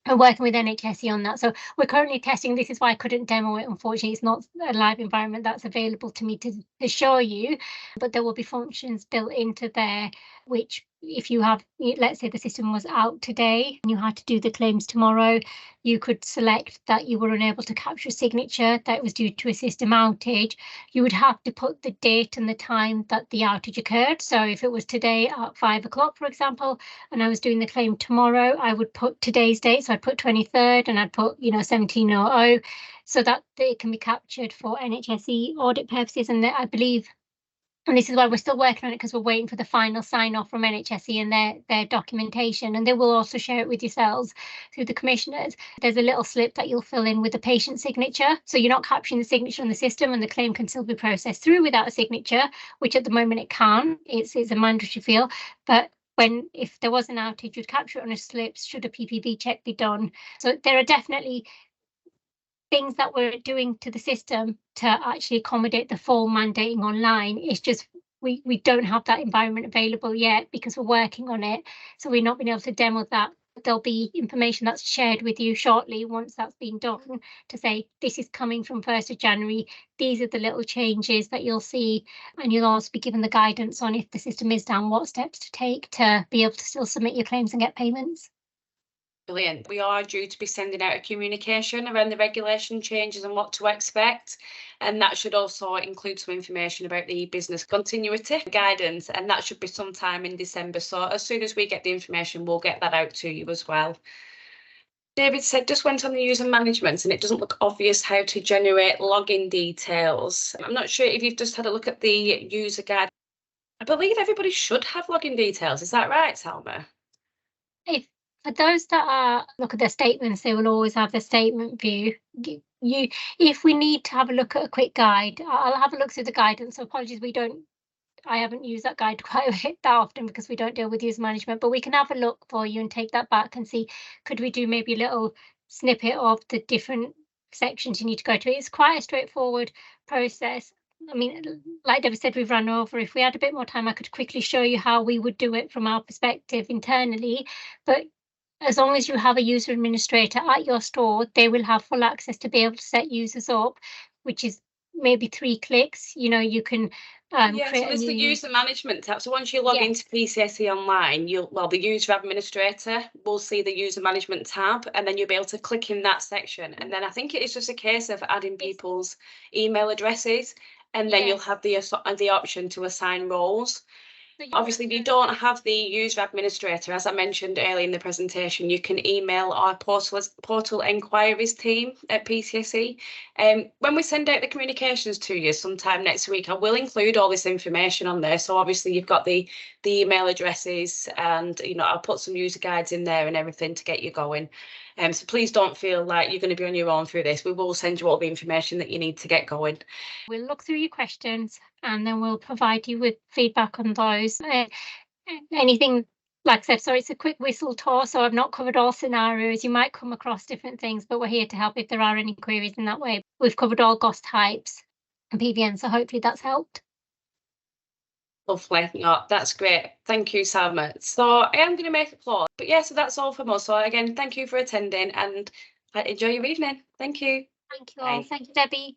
we're working with NHS on that. So we're currently testing. This is why I couldn't demo it. Unfortunately, it's not a live environment that's available to me to show you, but there will be functions built into there, which if you have, let's say the system was out today and you had to do the claims tomorrow, you could select that you were unable to capture a signature, that it was due to a system outage. You would have to put the date and the time that the outage occurred. So if it was today at 5 o'clock, for example, and I was doing the claim tomorrow, I would put today's date. So I'd put 23rd and I'd put, 1700, so that it can be captured for NHSE audit purposes. And I believe, and this is why we're still working on it, because we're waiting for the final sign off from NHSE and their documentation, and they will also share it with yourselves through the commissioners. There's a little slip that you'll fill in with the patient signature, so you're not capturing the signature on the system, and the claim can still be processed through without a signature, which at the moment it can. It's a mandatory field, but if there was an outage, you'd capture it on a slip should a PPV check be done. So there are definitely things that we're doing to the system to actually accommodate the full mandating online. It's just we don't have that environment available yet because we're working on it. So we're not being able to demo that. There'll be information that's shared with you shortly once that's been done to say this is coming from 1st of January. These are the little changes that you'll see, and you'll also be given the guidance on if the system is down, what steps to take to be able to still submit your claims and get payments. Brilliant. We are due to be sending out a communication around the regulation changes and what to expect. And that should also include some information about the business continuity guidance. And that should be sometime in December. So as soon as we get the information, we'll get that out to you as well. David said, just went on the user management and it doesn't look obvious how to generate login details. I'm not sure if you've just had a look at the user guide. I believe everybody should have login details. Is that right, Salma? For those that look at their statements, they will always have the statement view. If we need to have a look at a quick guide, I'll have a look through the guidance. So apologies, I haven't used that guide quite a bit that often because we don't deal with user management, but we can have a look for you and take that back and see, could we do maybe a little snippet of the different sections you need to go to. It's quite a straightforward process. I mean, like David said, we've run over. If we had a bit more time, I could quickly show you how we would do it from our perspective internally, but as long as you have a user administrator at your store, they will have full access to be able to set users up, which is maybe 3 clicks. You know, you can so there's the user management tab. So once you log into PCSE online, the user administrator will see the user management tab, and then you'll be able to click in that section. And then I think it is just a case of adding people's email addresses, and then you'll have the option to assign roles. Obviously, if you don't have the user administrator, as I mentioned earlier in the presentation, you can email our portal enquiries team at PCSE. When we send out the communications to you sometime next week, I will include all this information on there. So obviously you've got the email addresses, and I'll put some user guides in there and everything to get you going. So please don't feel like you're going to be on your own through this. We will send you all the information that you need to get going. We'll look through your questions and then we'll provide you with feedback on those. Anything, like I said, so it's a quick whistle tour, so I've not covered all scenarios. You might come across different things, but we're here to help if there are any queries in that way. We've covered all GOS types and PVN, so hopefully that's helped. Lovely. No, that's great. Thank you, Salma. So I am going to make a pause, but yeah, so that's all from us. So again, thank you for attending and enjoy your evening. Thank you. Thank you all. Thank you, Debbie.